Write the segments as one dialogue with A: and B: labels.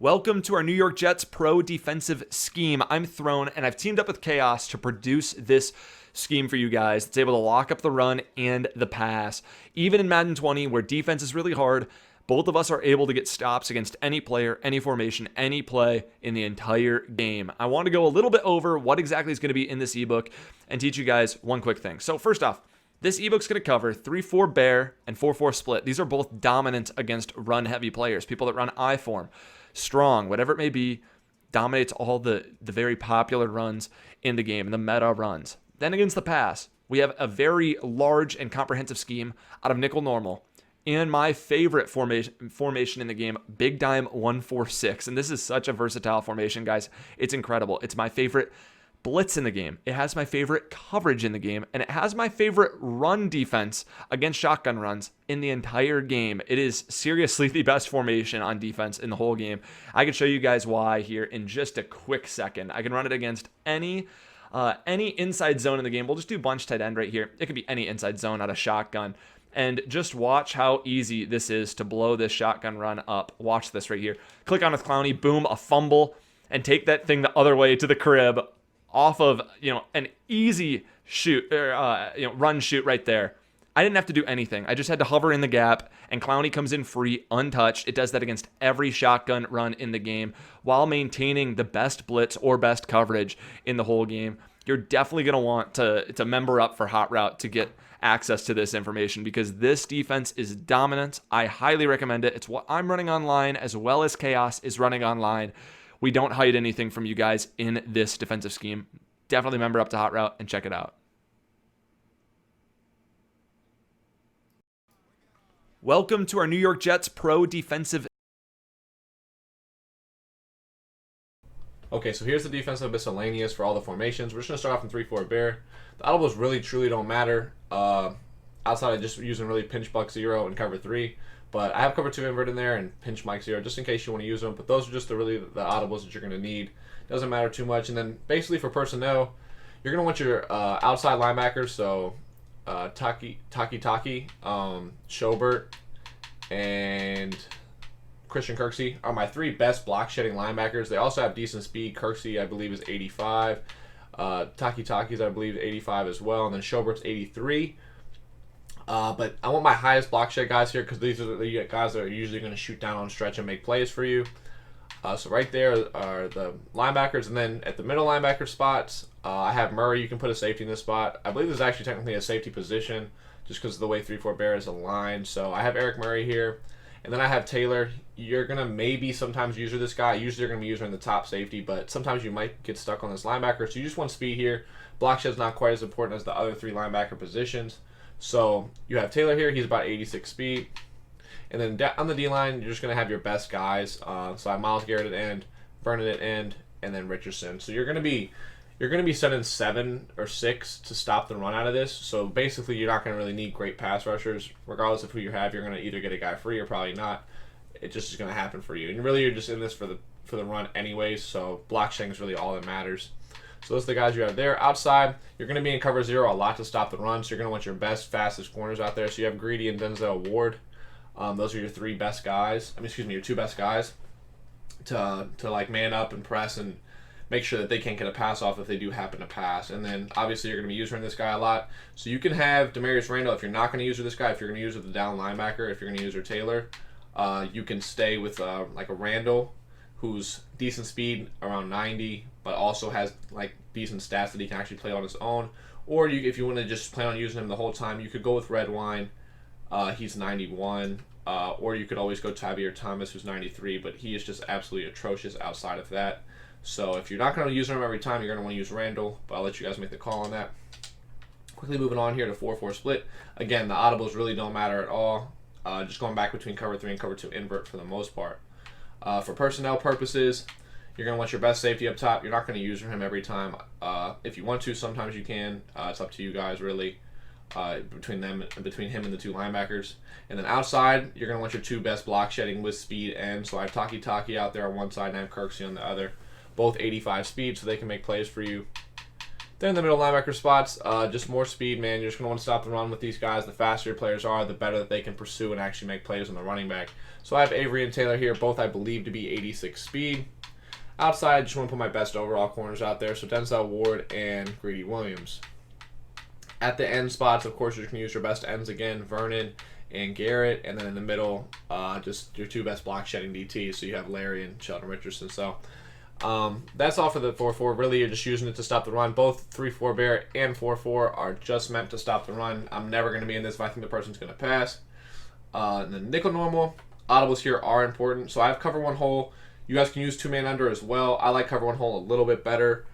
A: Welcome to our New York Jets pro defensive scheme. I'm Throne, and I've teamed up with Chaos to produce this scheme for you guys. It's able to lock up the run and the pass. Even in Madden 20, where defense is really hard, both of us are able to get stops against any player, any formation, any play in the entire game. I want to go a little bit over what exactly is going to be in this ebook and teach you guys one quick thing. So first off, this ebook's going to cover 3-4 bear and 4-4 split. These are both dominant against run-heavy players, people that run I form, strong, whatever it may be, dominates all the very popular runs in the game, and the meta runs. Then against the pass, we have a very large and comprehensive scheme out of nickel normal. And my favorite formation in the game, big dime 1-4-6. And this is such a versatile formation, guys. It's incredible. It's my favorite blitz in the game. It has my favorite coverage in the game, and it has my favorite run defense against shotgun runs in the entire game. It is seriously the best formation on defense in the whole game. I can show you guys why here in just a quick second. I can run it against any inside zone in the game. We'll just do bunch tight end right here. It could be any inside zone out of shotgun. And just watch how easy this is to blow this shotgun run up. Watch this right here. Click on with Clowney, boom, a fumble, and take that thing the other way to the crib off of, an easy shoot, run shoot right there. I didn't have to do anything. I just had to hover in the gap, and Clowney comes in free, untouched. It does that against every shotgun run in the game while maintaining the best blitz or best coverage in the whole game. You're definitely going to want to member up for Hot Route to get access to this information because this defense is dominant. I highly recommend it. It's what I'm running online as well as Chaos is running online. We don't hide anything from you guys in this defensive scheme. Definitely member up to Hot Route and check it out. Welcome to our New York Jets pro defensive.
B: Okay, so here's the defensive miscellaneous for all the formations. We're just going to start off in 3-4 bear. The audibles really, truly don't matter outside of just using really pinch buck 0 and cover 3. But I have cover 2 invert in there and pinch Mike 0 just in case you want to use them. But those are just the audibles that you're going to need. Doesn't matter too much. And then basically for personnel, you're going to want your outside linebackers. So Taki, Schobert, and Christian Kirksey are my 3 best block shedding linebackers. They also have decent speed. Kirksey, I believe, is 85. Taki's, I believe, 85 as well. And then Schobert's 83. But I want my highest block shed guys here because these are the guys that are usually going to shoot down on stretch and make plays for you. So right there are the linebackers. And then at the middle linebacker spots, I have Murray. You can put a safety in this spot. I believe this is actually technically a safety position just because of the way 3-4 bear is aligned. So I have Eric Murray here. And then I have Taylor. You're going to maybe sometimes use this guy. Usually you're going to be using in the top safety, but sometimes you might get stuck on this linebacker. So you just want speed here. Block shed's not quite as important as the other 3 linebacker positions. So you have Taylor here. He's about 86 speed. And then on the D-line, you're just going to have your best guys. So I have Myles Garrett at end, Vernon at end, and then Richardson. So you're going to be sending 7 or 6 to stop the run out of this. So basically, you're not going to really need great pass rushers. Regardless of who you have, you're going to either get a guy free or probably not. It just is going to happen for you. And really, you're just in this for the run anyways. So block shedding is really all that matters. So those are the guys you have there. Outside, you're going to be in cover 0 a lot to stop the run. So you're going to want your best, fastest corners out there. So you have Greedy and Denzel Ward. Those are your 3 best guys. Your 2 best guys to like man up and press and make sure that they can't get a pass off if they do happen to pass. And then obviously you're going to be using this guy a lot. So you can have Demarius Randall if you're not going to use this guy. If you're going to use the down linebacker, if you're going to use her Taylor, you can stay with like a Randall who's decent speed around 90, but also has like decent stats that he can actually play on his own. Or if you want to just plan on using him the whole time, you could go with Red Wine. He's 91. Or you could always go Tavier Thomas, who's 93, but he is just absolutely atrocious outside of that. So if you're not going to use him every time, you're going to want to use Randall, but I'll let you guys make the call on that. Quickly moving on here to 4-4 split. Again, the audibles really don't matter at all. Just going back between cover 3 and cover 2 invert for the most part. For personnel purposes, you're going to want your best safety up top. You're not going to use him every time. If you want to, sometimes you can. It's up to you guys, really, between him and the 2 linebackers. And then outside, you're going to want your 2 best block shedding with speed ends. So I have Taki out there on one side and I have Kirksey on the other. Both 85 speed, so they can make plays for you. Then in the middle linebacker spots, just more speed, man. You're just going to want to stop the run with these guys. The faster your players are, the better that they can pursue and actually make plays on the running back. So I have Avery and Taylor here, both I believe to be 86 speed. Outside, I just want to put my best overall corners out there. So Denzel Ward and Greedy Williams. At the end spots, of course, you're going to use your best ends again, Vernon and Garrett. And then in the middle, just your two best block shedding DTs. So you have Larry and Sheldon Richardson. So that's all for the 4-4. Really, you're just using it to stop the run. Both 3-4 bear and 4-4 are just meant to stop the run. I'm never going to be in this if I think the person's going to pass. And then nickel normal. Audibles here are important. So I have cover one hole. You guys can use two-man under as well. I like cover one hole a little bit better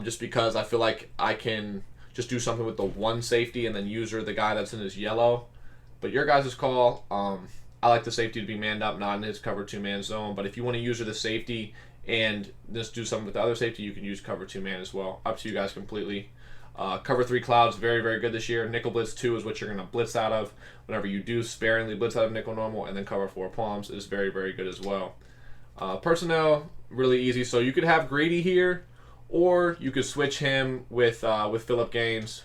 B: just because I feel like I can just do something with the one safety and then user the guy that's in his yellow. But your guys' call, I like the safety to be manned up, not in his cover two-man zone. But if you want to user the safety and just do something with the other safety, you can use cover two-man as well. Up to you guys completely. Cover 3 clouds, very, very good this year. Nickel blitz 2 is what you're going to blitz out of. Whenever you do sparingly blitz out of nickel normal, and then cover 4 palms is very, very good as well. Personnel, really easy. So you could have Grady here, or you could switch him with Phillip Gaines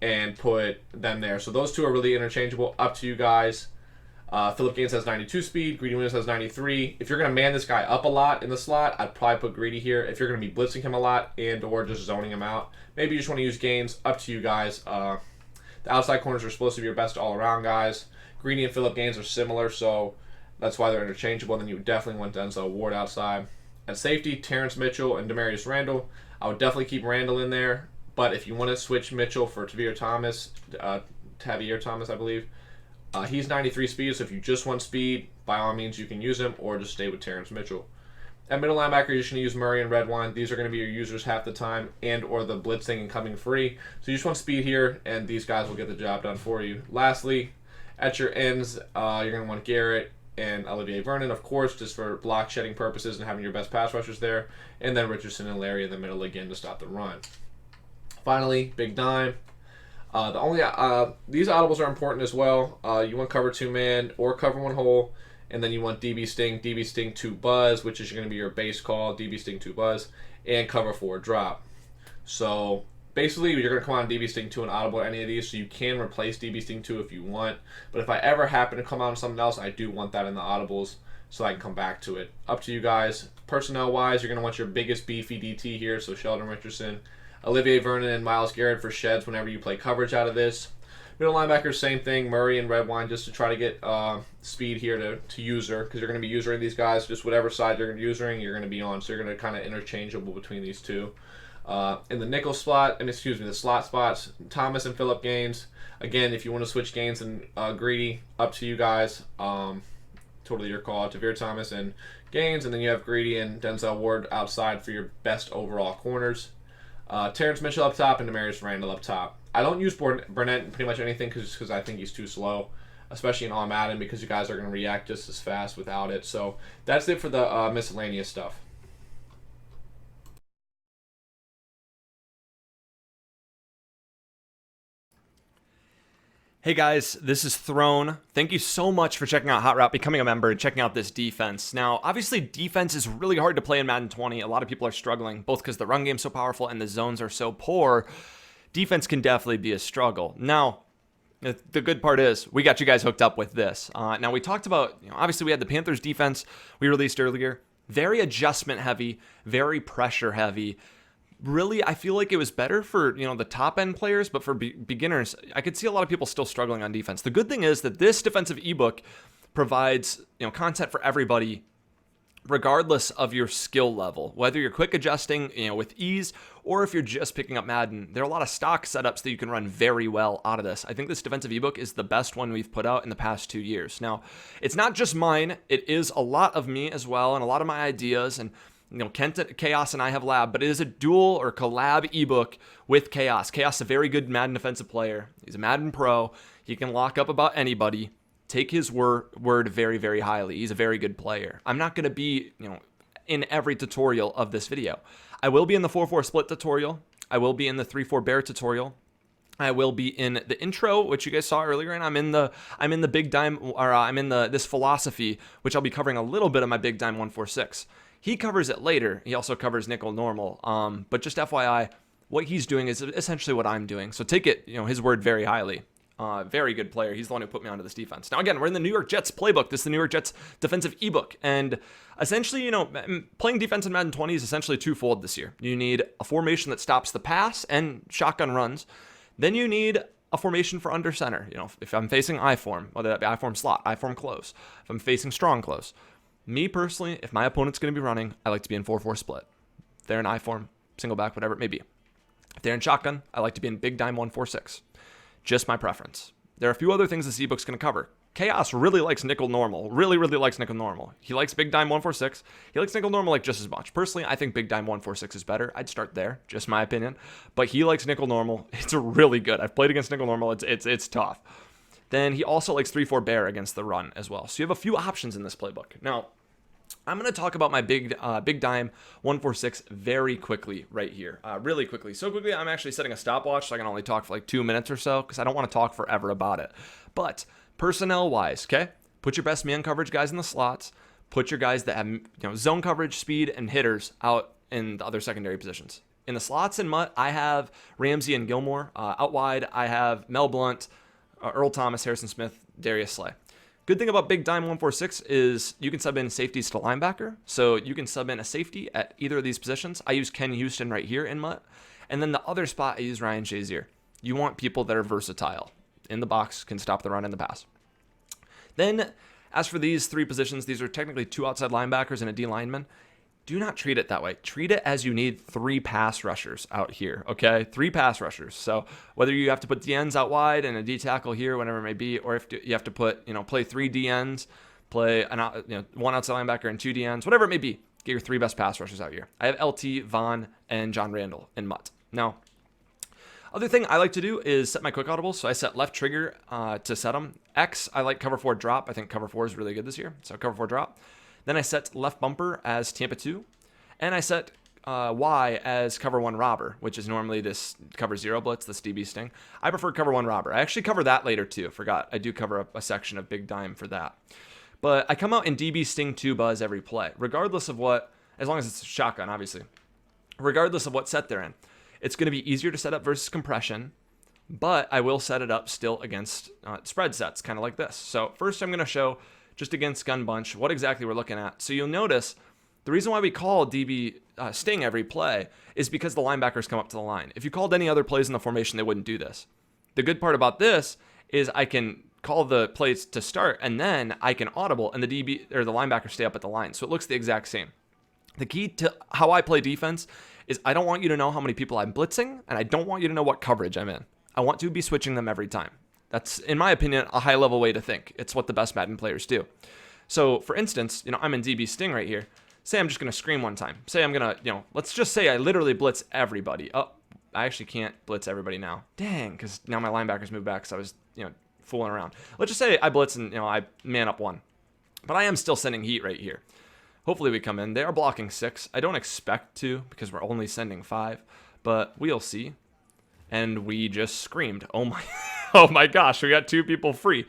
B: and put them there. So those two are really interchangeable. Up to you guys. Phillip Gaines has 92 speed. Greedy Williams has 93. If you're going to man this guy up a lot in the slot, I'd probably put Greedy here. If you're going to be blitzing him a lot and or just zoning him out, maybe you just want to use Gaines. Up to you guys. The outside corners are supposed to be your best all-around guys. Greedy and Phillip Gaines are similar, so that's why they're interchangeable. And then you definitely want Denzel Ward outside. At safety, Terrence Mitchell and Demarius Randall. I would definitely keep Randall in there. But if you want to switch Mitchell for Tavier Thomas, I believe, he's 93 speed. So if you just want speed, by all means you can use him, or just stay with Terrence Mitchell. At middle linebacker, you're just going to use Murray and Redwine. These are going to be your users half the time, and or the blitzing and coming free. So you just want speed here, and these guys will get the job done for you. Lastly, at your ends, you're going to want Garrett and Olivier Vernon, of course, just for block shedding purposes and having your best pass rushers there. And then Richardson and Larry in the middle again to stop the run. Finally, big dime. These audibles are important as well. You want cover 2-man or cover 1 hole, and then you want DB Sting 2 buzz, which is going to be your base call, DB Sting 2 buzz, and cover 4 drop. So basically, you're going to come on DB Sting 2 and audible any of these, so you can replace DB Sting 2 if you want. But if I ever happen to come on something else, I do want that in the audibles so I can come back to it. Up to you guys. Personnel-wise, you're going to want your biggest beefy DT here, so Sheldon Richardson, Olivier Vernon, and Myles Garrett for sheds whenever you play coverage out of this. Middle linebackers, same thing, Murray and Redwine, just to try to get speed here to user, because you're going to be usering these guys, just whatever side you're usering, you're going to be on, so you're going to kind of interchangeable between these two. In the nickel slot, the slot spots, Thomas and Phillip Gaines. Again, if you want to switch Gaines and Greedy, up to you guys. Totally your call. Tavier Thomas and Gaines, and then you have Greedy and Denzel Ward outside for your best overall corners. Terrence Mitchell up top and Demarius Randall up top. I don't use Burnett in pretty much anything because I think he's too slow, especially in All Madden, because you guys are going to react just as fast without it. So that's it for the miscellaneous stuff.
A: Hey guys, this is Throne. Thank you so much for checking out Hot Route, becoming a member, and checking out this defense. Now, obviously, defense is really hard to play in Madden 20. A lot of people are struggling, both because the run game's so powerful and the zones are so poor. Defense can definitely be a struggle. Now, the good part is we got you guys hooked up with this. Now, we talked about, obviously, we had the Panthers defense we released earlier. Very adjustment heavy, very pressure heavy. Really, I feel like it was better for, the top end players, but for beginners, I could see a lot of people still struggling on defense. The good thing is that this defensive ebook provides, content for everybody, regardless of your skill level, whether you're quick adjusting, with ease, or if you're just picking up Madden. There are a lot of stock setups that you can run very well out of this. I think this defensive ebook is the best one we've put out in the past 2 years. Now, it's not just mine. It is a lot of me as well, and a lot of my ideas, and Kent, Chaos, and I have lab, but it is a dual or collab ebook with Chaos. Chaos is a very good Madden defensive player. He's a Madden pro. He can lock up about anybody. Take his word very, very highly. He's a very good player. I'm not going to be, in every tutorial of this video. I will be in the 4-4 split tutorial. I will be in the 3-4 bear tutorial. I will be in the intro, which you guys saw earlier, and I'm in the big dime, or I'm in this philosophy, which I'll be covering a little bit of my big dime 146. He covers it later. He also covers nickel normal. But just FYI, what he's doing is essentially what I'm doing. So take it, his word very highly. Very good player. He's the one who put me onto this defense. Now, again, we're in the New York Jets playbook. This is the New York Jets defensive ebook. And essentially, playing defense in Madden 20 is essentially twofold this year. You need a formation that stops the pass and shotgun runs. Then you need a formation for under center. If I'm facing I form, whether that be I form slot, I form close, if I'm facing strong close. Me personally, if my opponent's going to be running, I like to be in 4-4 split. If they're in I form, single back, whatever it may be. If they're in shotgun, I like to be in big dime 1-4-6. Just my preference. There are a few other things this ebook's going to cover. Chaos really likes nickel normal. Really, really likes nickel normal. He likes big dime 1-4-6. He likes nickel normal just as much. Personally, I think big dime 1-4-6 is better. I'd start there, just my opinion. But he likes nickel normal. It's really good. I've played against nickel normal. It's tough. Then he also likes 3-4 bear against the run as well. So you have a few options in this playbook. Now, I'm going to talk about my big dime 1-4-6 very quickly right here. Really quickly. So quickly, I'm actually setting a stopwatch so I can only talk for like 2 minutes or so because I don't want to talk forever about it. But personnel-wise, okay? Put your best man coverage guys in the slots. Put your guys that have zone coverage, speed, and hitters out in the other secondary positions. In the slots and Mutt, I have Ramsey and Gilmore. Out wide, I have Mel Blount, Earl Thomas, Harrison Smith, Darius Slay. Good thing about big dime 1-4-6 is you can sub in safeties to linebacker. So you can sub in a safety at either of these positions. I use Ken Houston right here in Mutt. And then the other spot, I use Ryan Shazier. You want people that are versatile. In the box, can stop the run and the pass. Then, as for these three positions, these are technically 2 outside linebackers and a D lineman. Do not treat it that way. Treat it as you need 3 pass rushers out here, okay? 3 pass rushers. So whether you have to put DNs out wide and a D tackle here, whatever it may be, or if you have to put, play 3 DNs, play one outside linebacker and 2 DNs, whatever it may be, get your 3 best pass rushers out here. I have LT, Vaughn, and John Randall in Mutt. Now, other thing I like to do is set my quick audibles. So I set left trigger to set them. X, I like cover 4 drop. I think cover 4 is really good this year. So cover 4 drop. Then I set left bumper as Tampa 2. And I set Y as cover 1 robber, which is normally this cover 0 blitz, this DB sting. I prefer cover 1 robber. I actually cover that later too. Forgot. I do cover a section of big dime for that. But I come out in DB sting 2 buzz every play, regardless of what, as long as it's shotgun, obviously. Regardless of what set they're in. It's going to be easier to set up versus compression, but I will set it up still against spread sets, kind of like this. So first I'm going to show just against gun bunch what exactly we're looking at. So you'll notice the reason why we call DB sting every play is because the linebackers come up to the line. If you called any other plays in the formation, they wouldn't do this. The good part about this is I can call the plays to start and then I can audible and the DB or the linebackers stay up at the line. So it looks the exact same. The key to how I play defense is I don't want you to know how many people I'm blitzing, and I don't want you to know what coverage I'm in. I want to be switching them every time. That's, in my opinion, a high-level way to think. It's what the best Madden players do. So, for instance, I'm in DB Sting right here. Say I'm just going to scream one time. Say I'm going to, let's just say I literally blitz everybody. Oh, I actually can't blitz everybody now. Dang, because now my linebackers move back because I was, fooling around. Let's just say I blitz and, I man up 1. But I am still sending heat right here. Hopefully we come in. They are blocking 6. I don't expect to because we're only sending 5, but we'll see. And we just screamed. Oh my, oh my gosh, we got 2 people free.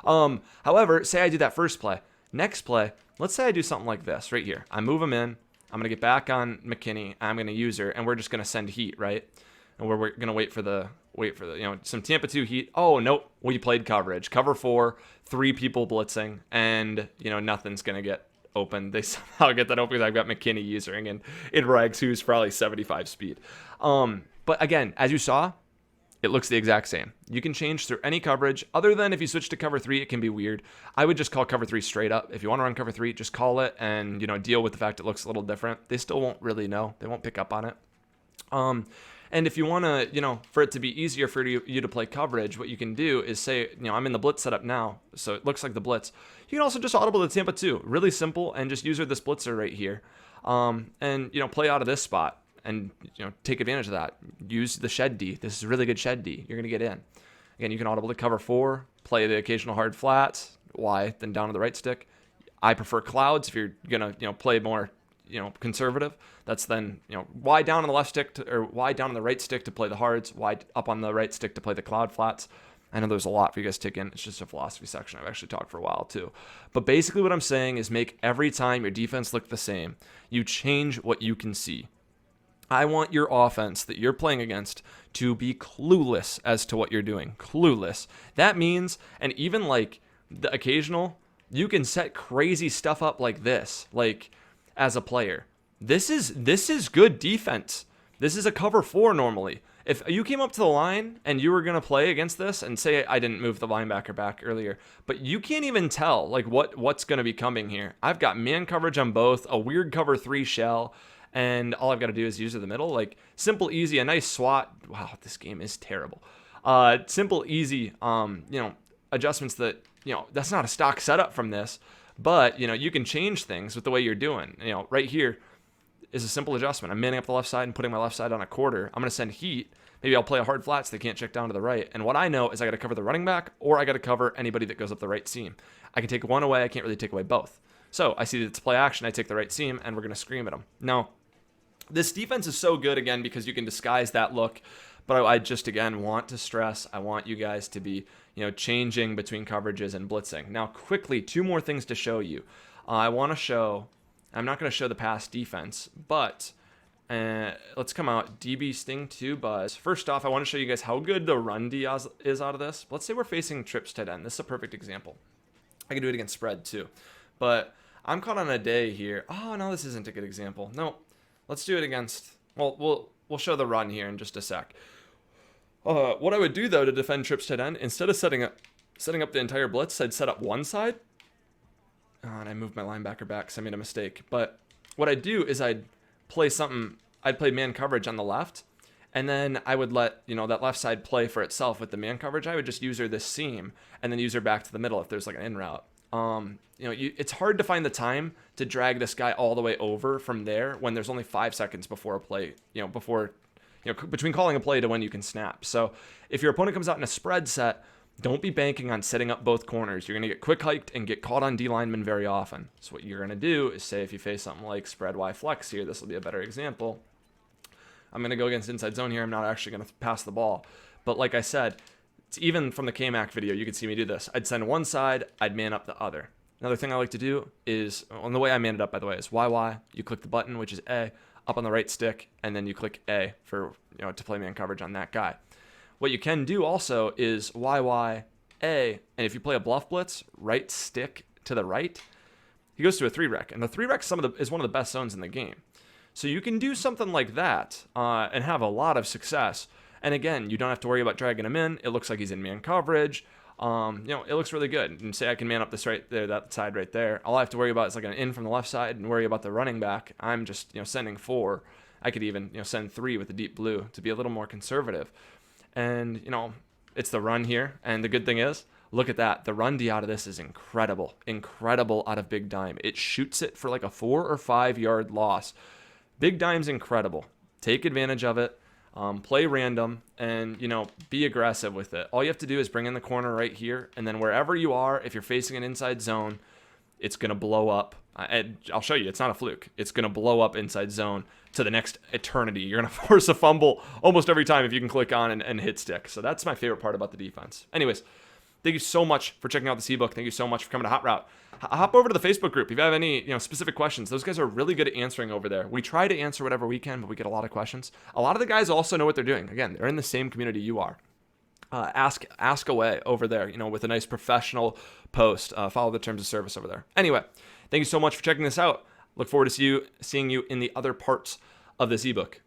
A: However, say I do that first play. Next play, let's say I do something like this right here. I move him in. I'm going to get back on McKinney. I'm going to use her, and we're just going to send heat, right? And we're going to wait for the some Tampa 2 heat. Oh, nope. We played coverage. Cover 4, 3 people blitzing, and, nothing's going to get open. They somehow get that open because I've got McKinney using and in Rags, who's probably 75 speed. But again, as you saw, it looks the exact same. You can change through any coverage other than if you switch to cover 3, it can be weird. I would just call cover 3 straight up. If you want to run cover 3, just call it and, deal with the fact it looks a little different. They still won't really know. They won't pick up on it. And if you want to, for it to be easier for you to play coverage, what you can do is say, I'm in the blitz setup now, so it looks like the blitz. You can also just audible the Tampa 2. Really simple, and just use her this blitzer right here. And, play out of this spot and, take advantage of that. Use the shed D. This is a really good shed D. You're going to get in. Again, you can audible to cover 4, play the occasional hard flats. Why? Then down to the right stick. I prefer clouds if you're going to, play more conservative. That's then, wide down on the left stick or wide down on the right stick to play the hards, wide up on the right stick to play the cloud flats. I know there's a lot for you guys to take in. It's just a philosophy section I've actually talked for a while too. But basically what I'm saying is make every time your defense look the same. You change what you can see. I want your offense that you're playing against to be clueless as to what you're doing. Clueless. That means, and even like the occasional, you can set crazy stuff up like this, like as a player. This is good defense. This is a cover 4 normally. If you came up to the line and you were going to play against this, and say I didn't move the linebacker back earlier, but you can't even tell like what's going to be coming here. I've got man coverage on both, a weird cover 3 shell, and all I've got to do is use it in the middle. Like simple, easy, a nice swat. Wow, this game is terrible. Simple, easy, adjustments that, that's not a stock setup from this, but, you can change things with the way you're doing. Right here is a simple adjustment. I'm manning up the left side and putting my left side on a quarter. I'm going to send heat. Maybe I'll play a hard flat so they can't check down to the right. And what I know is I got to cover the running back, or I got to cover anybody that goes up the right seam. I can take one away. I can't really take away both. So I see that it's play action. I take the right seam, and we're going to scream at them. Now, this defense is so good, again, because you can disguise that look. But I just, again, want to stress, I want you guys to be, changing between coverages and blitzing. Now, quickly, 2 more things to show you. I'm not going to show the pass defense, but let's come out. DB Sting 2 Buzz. First off, I want to show you guys how good the run D is out of this. Let's say we're facing trips tight end. This is a perfect example. I can do it against spread too. But I'm caught on a day here. Oh, no, this isn't a good example. No, let's do it against, well, we'll show the run here in just a sec. What I would do, though, to defend trips tight end, instead of setting up the entire blitz, I'd set up one side. Oh, and I moved my linebacker back, so I made a mistake. But what I'd do is I'd play man coverage on the left, and then I would let, that left side play for itself with the man coverage. I would just use her this seam, and then use her back to the middle if there's like an in route. It's hard to find the time to drag this guy all the way over from there when there's only 5 seconds before a play, between calling a play to when you can snap. So if your opponent comes out in a spread set, don't be banking on setting up both corners. You're going to get quick hiked and get caught on D linemen very often. So what you're going to do is, say if you face something like spread Y flex here, this will be a better example. I'm going to go against inside zone here. I'm not actually going to pass the ball. But like I said, it's even from the K-Mac video, you could see me do this. I'd send one side, I'd man up the other. Another thing I like to do is, the way I man it up, by the way, is YY. You click the button, which is A, up on the right stick, and then you click A for, to play man coverage on that guy. What you can do also is YY A, and if you play a bluff blitz, right stick to the right, he goes to a 3-rec, and the 3-rec is one of the best zones in the game. So you can do something like that and have a lot of success. And again, you don't have to worry about dragging him in. It looks like he's in man coverage. It looks really good. And say I can man up this right there, that side right there. All I have to worry about is like an in from the left side and worry about the running back. I'm just sending 4. I could even send 3 with the deep blue to be a little more conservative. And it's the run here. And the good thing is, look at that. The run D out of this is incredible. Incredible out of Big Dime. It shoots it for like a 4 or 5 yard loss. Big Dime's incredible. Take advantage of it. Play random and, be aggressive with it. All you have to do is bring in the corner right here. And then wherever you are, if you're facing an inside zone, it's going to blow up. And I'll show you. It's not a fluke. It's going to blow up inside zone to the next eternity. You're going to force a fumble almost every time if you can click on and hit stick. So that's my favorite part about the defense. Anyways, thank you so much for checking out this ebook. Thank you so much for coming to Hot Route. Hop over to the Facebook group if you have any specific questions. Those guys are really good at answering over there. We try to answer whatever we can, but we get a lot of questions. A lot of the guys also know what they're doing. Again, they're in the same community you are. Ask away over there, with a nice professional post. Follow the terms of service over there. Anyway, thank you so much for checking this out. Look forward to seeing you in the other parts of this ebook.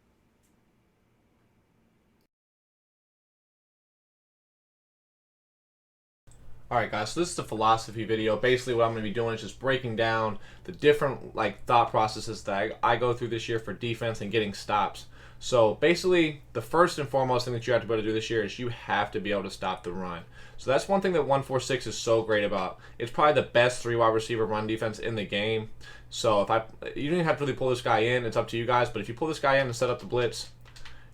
B: Alright guys, so this is the philosophy video. Basically what I'm going to be doing is just breaking down the different thought processes that I go through this year for defense and getting stops. So basically, the first and foremost thing that you have to be able to do this year is you have to be able to stop the run. So that's one thing that 146 is so great about. It's probably the best 3 wide receiver run defense in the game. So you don't even have to really pull this guy in. It's up to you guys. But if you pull this guy in and set up the blitz,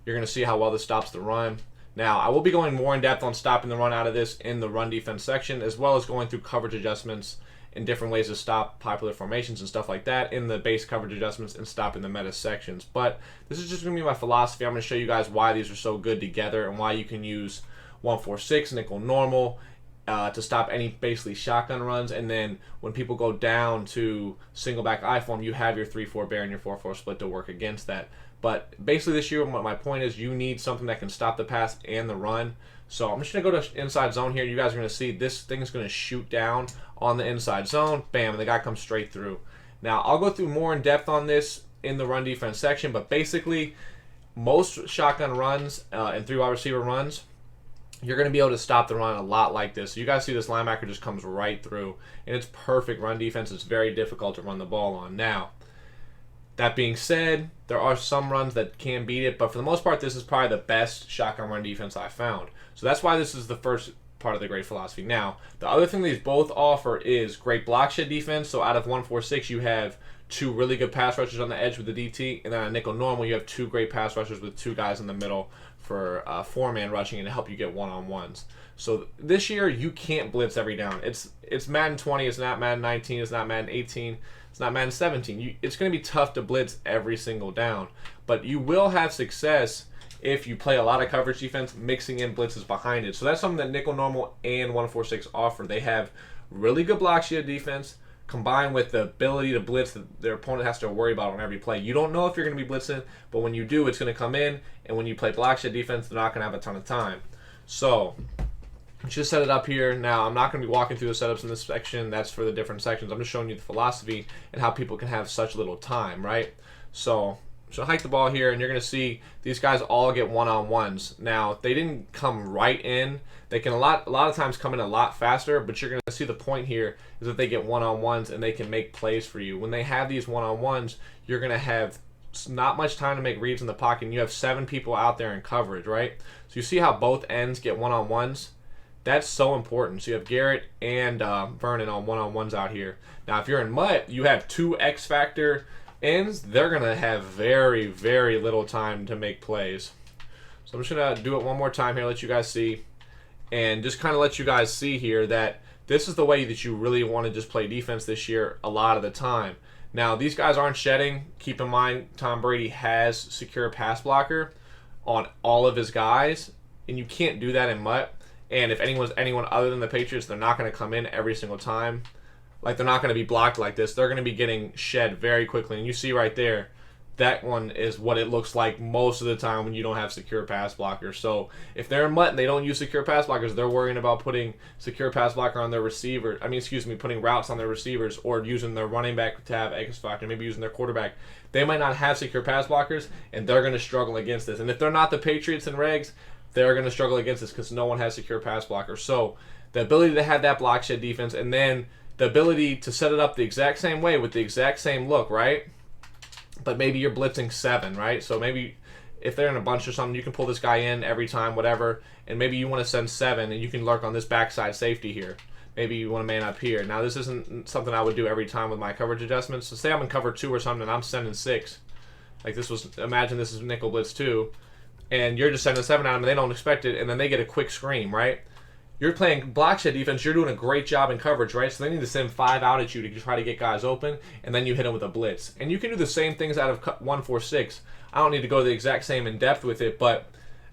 B: you're going to see how well this stops the run. Now, I will be going more in depth on stopping the run out of this in the run defense section, as well as going through coverage adjustments and different ways to stop popular formations and stuff like that in the base coverage adjustments and stopping the meta sections. But this is just going to be my philosophy. I'm going to show you guys why these are so good together and why you can use 146 nickel normal to stop any basically shotgun runs. And then when people go down to single back I form, you have your 3-4 bear and your 4-4 split to work against that. But basically this year, my point is you need something that can stop the pass and the run. So I'm just going to go to inside zone here. You guys are going to see this thing is going to shoot down on the inside zone. Bam, and the guy comes straight through. Now, I'll go through more in depth on this in the run defense section, but basically most shotgun runs and 3 wide receiver runs, you're going to be able to stop the run a lot like this. So you guys see this linebacker just comes right through, and it's perfect run defense. It's very difficult to run the ball on. Now, that being said, there are some runs that can beat it, but for the most part, this is probably the best shotgun run defense I've found. So that's why this is the first part of the great philosophy. Now, the other thing these both offer is great block shed defense. So out of 1-4-6, you have 2 really good pass rushers on the edge with the DT, and then on nickel normal, you have 2 great pass rushers with 2 guys in the middle for 4-man rushing and to help you get one-on-ones. So this year, you can't blitz every down. It's Madden 20, it's not Madden 19, it's not Madden 18, it's not Madden 17. It's going to be tough to blitz every single down, but you will have success if you play a lot of coverage defense, mixing in blitzes behind it. So that's something that nickel normal and 1-4-6 offer. They have really good block shield defense combined with the ability to blitz that their opponent has to worry about on every play. You don't know if you're going to be blitzing, but when you do, it's going to come in, and when you play block shield defense, they're not going to have a ton of time. So just set it up here. Now, I'm not going to be walking through the setups in this section. That's for the different sections. I'm just showing you the philosophy and how people can have such little time, right? So hike the ball here, and you're going to see these guys all get one-on-ones. Now, they didn't come right in. They can a lot of times come in a lot faster, but you're going to see the point here is that they get one-on-ones and they can make plays for you. When they have these one-on-ones, you're going to have not much time to make reads in the pocket, and you have 7 people out there in coverage, right? So you see how both ends get one-on-ones? That's so important. So you have Garrett and Vernon on one-on-ones out here. Now, if you're in Mutt, you have 2 X-Factor ends. They're going to have very, very little time to make plays. So I'm just going to do it one more time here, let you guys see. And just kind of let you guys see here that this is the way that you really want to just play defense this year a lot of the time. Now, these guys aren't shedding. Keep in mind, Tom Brady has secure pass blocker on all of his guys, and you can't do that in Mutt. And if anyone's anyone other than the Patriots, they're not going to come in every single time. Like, they're not going to be blocked like this. They're going to be getting shed very quickly. And you see right there, that one is what it looks like most of the time when you don't have secure pass blockers. So if they're in Mutt and they don't use secure pass blockers, they're worrying about putting secure pass blocker on their receiver. Putting routes on their receivers or using their running back to have X factor, maybe using their quarterback. They might not have secure pass blockers, and they're going to struggle against this. And if they're not the Patriots and Regs, they're going to struggle against this because no one has secure pass blockers. So the ability to have that block shed defense, and then the ability to set it up the exact same way with the exact same look, right? But maybe you're blitzing 7, right? So maybe if they're in a bunch or something, you can pull this guy in every time, whatever, and maybe you want to send 7, and you can lurk on this backside safety here. Maybe you want to man up here. Now, this isn't something I would do every time with my coverage adjustments. So say I'm in cover 2 or something, and I'm sending 6. Like imagine this is nickel blitz 2, and you're just sending 7 at them, and they don't expect it, and then they get a quick scream, right? You're playing block shed defense. You're doing a great job in coverage, right? So they need to send 5 out at you to try to get guys open, and then you hit them with a blitz. And you can do the same things out of 1-4-6. I don't need to go the exact same in depth with it, but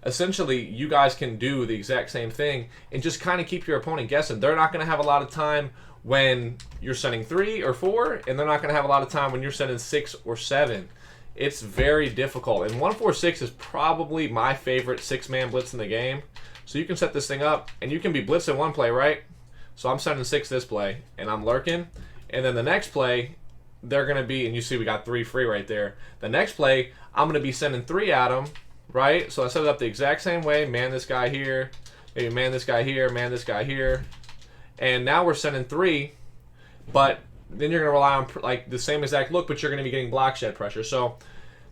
B: essentially you guys can do the exact same thing and just kind of keep your opponent guessing. They're not going to have a lot of time when you're sending 3 or 4, and they're not going to have a lot of time when you're sending 6 or 7. It's very difficult. And 1-4-6 is probably my favorite 6-man blitz in the game. So you can set this thing up, and you can be blitzing one play, right? So I'm sending 6 this play, and I'm lurking. And then the next play, they're going to be, and you see we got 3 free right there. The next play, I'm going to be sending 3 at them, right? So I set it up the exact same way. Man this guy here. Maybe man this guy here. Man this guy here. And now we're sending 3, but then you're going to rely on like the same exact look, but you're going to be getting block shed pressure. So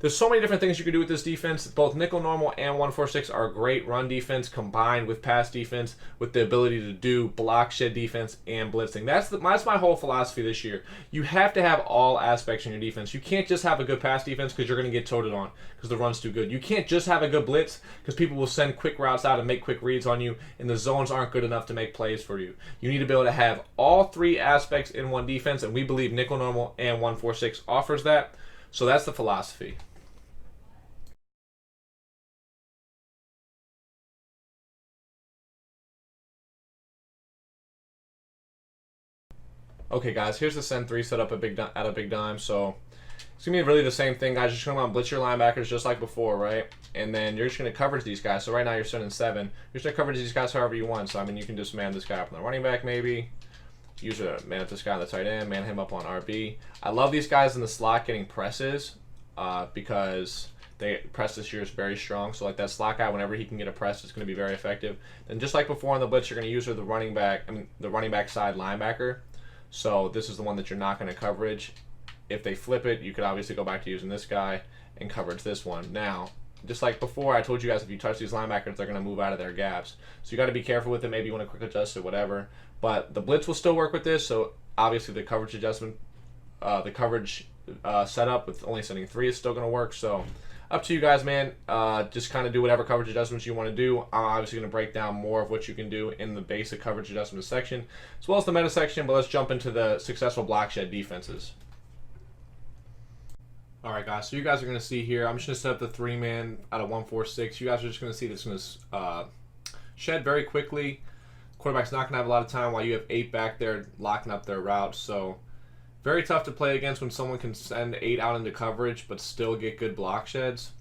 B: there's so many different things you can do with this defense. Both nickel normal and 1-4-6 are great run defense combined with pass defense with the ability to do block shed defense and blitzing. That's my whole philosophy this year. You have to have all aspects in your defense. You can't just have a good pass defense because you're going to get toted on because the run's too good. You can't just have a good blitz because people will send quick routes out and make quick reads on you, and the zones aren't good enough to make plays for you. You need to be able to have all 3 aspects in one defense, and we believe nickel normal and 1-4-6 offers that. So that's the philosophy. Okay, guys, here's the send 3 setup at a big dime. So it's going to be really the same thing, guys. You're just going to blitz your linebackers just like before, right? And then you're just going to coverage these guys. So right now you're sending 7. You're just going to coverage these guys however you want. So, I mean, you can just man this guy up on the running back maybe. Use a man up this guy on the tight end. Man him up on RB. I love these guys in the slot getting presses because they press this year is very strong. So like that slot guy, whenever he can get a press, it's going to be very effective. And just like before on the blitz, you're going to use the running back side linebacker. So this is the one that you're not going to coverage. If they flip it, you could obviously go back to using this guy and coverage this one. Now, just like before, I told you guys if you touch these linebackers, they're going to move out of their gaps. So you got to be careful with it. Maybe you want to quick adjust it, whatever. But the blitz will still work with this. So obviously the coverage adjustment, the coverage setup with only sending 3 is still going to work. So up to you guys, man. Just kind of do whatever coverage adjustments you want to do. I'm obviously going to break down more of what you can do in the basic coverage adjustment section, as well as the meta section. But let's jump into the successful block shed defenses. All right, guys. So you guys are going to see here. I'm just going to set up the 3-man out of 1-4-6. You guys are just going to see this going to shed very quickly. Quarterback's not going to have a lot of time while you have 8 back there locking up their routes. So very tough to play against when someone can send 8 out into coverage but still get good block sheds.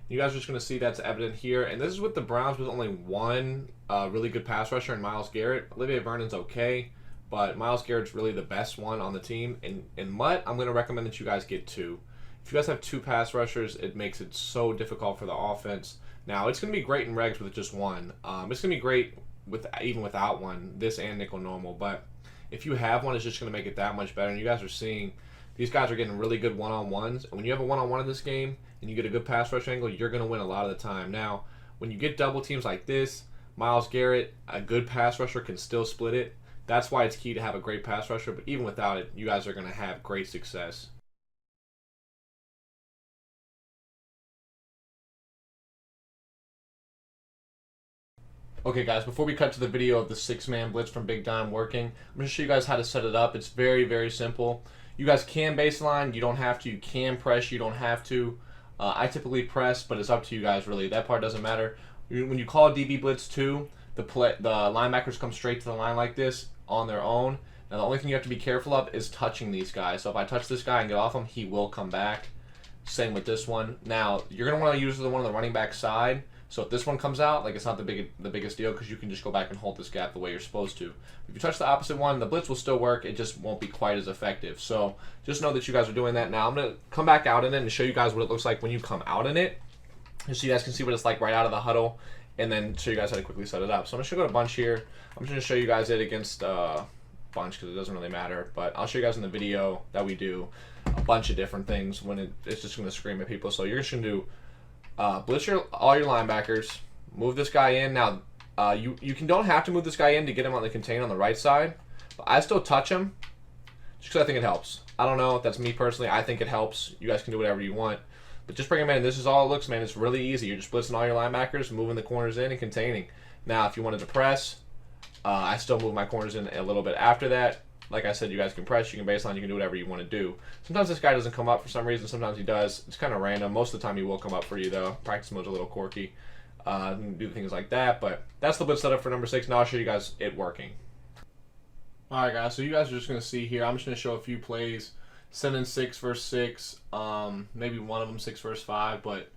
B: You guys are just going to see that's evident here. And this is with the Browns with only one really good pass rusher in Myles Garrett. Olivier Vernon's okay, but Myles Garrett's really the best one on the team. In Mutt, I'm going to recommend that you guys get 2. If you guys have 2 pass rushers, it makes it so difficult for the offense. Now, it's going to be great in regs with just 1. It's going to be great even without 1, this and nickel normal. But if you have 1, it's just going to make it that much better. And you guys are seeing these guys are getting really good one-on-ones. And when you have a one-on-one in this game and you get a good pass rush angle, you're going to win a lot of the time. Now, when you get double teams like this, Myles Garrett, a good pass rusher, can still split it. That's why it's key to have a great pass rusher. But even without it, you guys are going to have great success. Okay, guys, before we cut to the video of the 6-man blitz from Big Dime working, I'm going to show you guys how to set it up. It's very, very simple. You guys can baseline. You don't have to. You can press. You don't have to. I typically press, but it's up to you guys, really. That part doesn't matter. When you call DB blitz 2, the linebackers come straight to the line like this on their own. Now, the only thing you have to be careful of is touching these guys. So if I touch this guy and get off him, he will come back. Same with this one. Now, you're going to want to use the one on the running back side. So if this one comes out, like it's not the biggest deal because you can just go back and hold this gap the way you're supposed to. If you touch the opposite one, the blitz will still work. It just won't be quite as effective. So just know that you guys are doing that. Now I'm going to come back out in it and show you guys what it looks like when you come out in it. Just so you guys can see what it's like right out of the huddle and then show you guys how to quickly set it up. So I'm just going to go to bunch here. I'm just going to show you guys it against bunch because it doesn't really matter. But I'll show you guys in the video that we do a bunch of different things when it's just going to scream at people. So you're just going to do blitz all your linebackers, move this guy in. Now, you don't have to move this guy in to get him on the contain on the right side, but I still touch him just because I think it helps. I don't know. That's me personally. I think it helps. You guys can do whatever you want, but just bring him in. This is all it looks, man. It's really easy. You're just blitzing all your linebackers, moving the corners in, and containing. Now, if you wanted to press, I still move my corners in a little bit after that. Like I said, you guys can press, you can baseline, you can do whatever you want to do. Sometimes this guy doesn't come up for some reason. Sometimes he does. It's kind of random. Most of the time he will come up for you, though. Practice mode's a little quirky. Do things like that. But that's the blitz setup for number 6. Now I'll show you guys it working. All right, guys. So you guys are just going to see here. I'm just going to show a few plays. Sending 6 versus 6. Maybe one of them 6 versus 5. But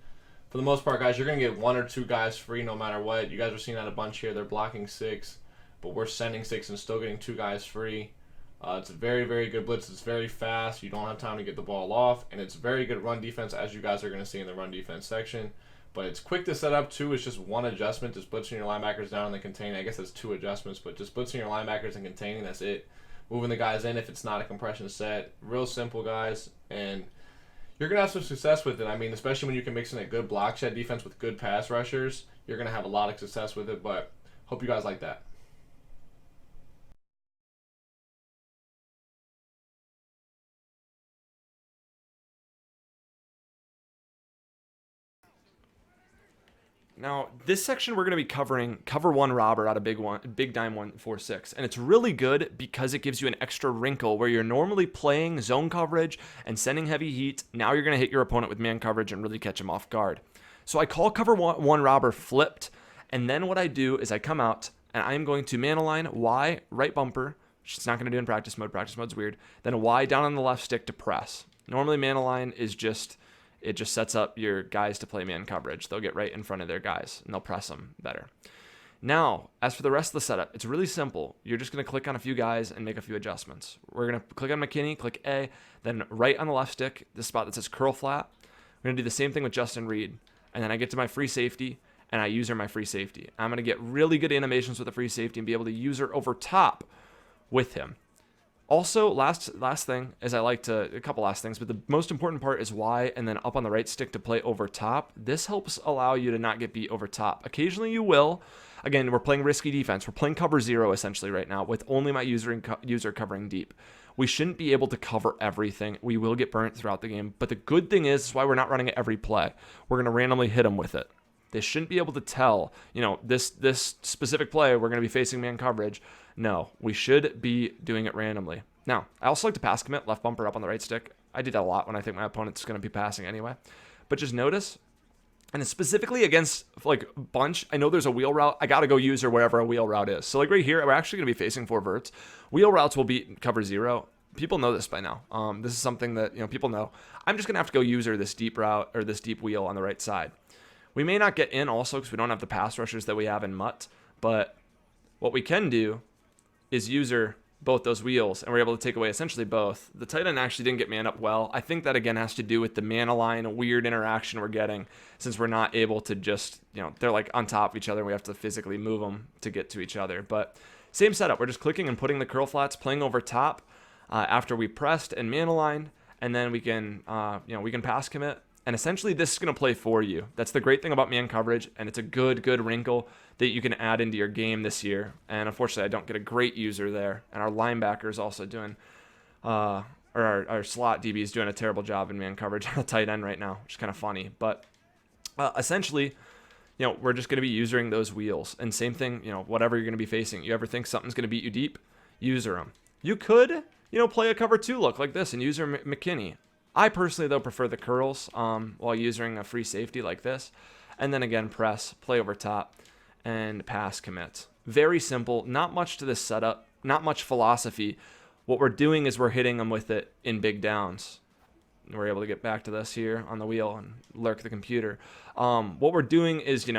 B: for the most part, guys, you're going to get 1 or 2 guys free no matter what. You guys are seeing that a bunch here. They're blocking 6. But we're sending 6 and still getting 2 guys free. It's a very, very good blitz. It's very fast. You don't have time to get the ball off. And it's very good run defense, as you guys are going to see in the run defense section. But it's quick to set up, too. It's just 1 adjustment. Just blitzing your linebackers down and then containing. I guess that's 2 adjustments. But just blitzing your linebackers and containing, that's it. Moving the guys in if it's not a compression set. Real simple, guys. And you're going to have some success with it. I mean, especially when you can mix in a good block shed defense with good pass rushers. You're going to have a lot of success with it. But hope you guys like that.
A: Now, this section we're going to be covering cover 1 robber out of Big Dime 146. And it's really good because it gives you an extra wrinkle where you're normally playing zone coverage and sending heavy heat. Now you're going to hit your opponent with man coverage and really catch him off guard. So I call cover 1 robber flipped. And then what I do is I come out and I'm going to man align Y, right bumper, which it's not going to do in practice mode. Practice mode's weird. Then a Y down on the left stick to press. Normally man align is just, it just sets up your guys to play man coverage. They'll get right in front of their guys and they'll press them better. Now, as for the rest of the setup, it's really simple. You're just going to click on a few guys and make a few adjustments. We're going to click on McKinney, click A, then right on the left stick, the spot that says curl flat. We're going to do the same thing with Justin Reed. And then I get to my free safety, and I user my free safety. I'm going to get really good animations with the free safety and be able to user over top with him. Also, last thing is I like to, a couple last things, but the most important part is Y and then up on the right stick to play over top. This helps allow you to not get beat over top. Occasionally you will. Again, we're playing risky defense. We're playing cover 0 essentially right now with only my user covering deep. We shouldn't be able to cover everything. We will get burnt throughout the game. But the good thing is why we're not running it every play. We're going to randomly hit them with it. They shouldn't be able to tell, this specific play, we're going to be facing man coverage. No, we should be doing it randomly. Now, I also like to pass commit, left bumper up on the right stick. I do that a lot when I think my opponent's going to be passing anyway. But just notice, and specifically against like bunch, I know there's a wheel route. I got to go user wherever a wheel route is. So like right here, we're actually going to be facing 4 verts. Wheel routes will beat cover 0. People know this by now. This is something that people know. I'm just going to have to go user this deep route or this deep wheel on the right side. We may not get in also because we don't have the pass rushers that we have in Mutt. But what we can do is user both those wheels, and we're able to take away essentially both. The tight end actually didn't get man up well. I think that again has to do with the man align weird interaction we're getting, since we're not able to just, they're like on top of each other. We have to physically move them to get to each other. But same setup. We're just clicking and putting the curl flats, playing over top after we pressed and man aligned, and then we can, we can pass commit. And essentially this is going to play for you. That's the great thing about man coverage, and it's a good wrinkle that you can add into your game this year. And unfortunately, I don't get a great user there. And our linebacker is also doing, or our slot DB is doing a terrible job in man coverage on the tight end right now, which is kind of funny. But essentially, we're just going to be using those wheels. And same thing, whatever you're going to be facing. You ever think something's going to beat you deep? User them. You could, play a cover 2 look like this and user McKinney. I personally, though, prefer the curls while using a free safety like this. And then again, press, play over top, and pass commit. Very simple. Not much to this setup. Not much philosophy. What we're doing is we're hitting them with it in big downs. We're able to get back to this here on the wheel and lurk the computer. What we're doing is,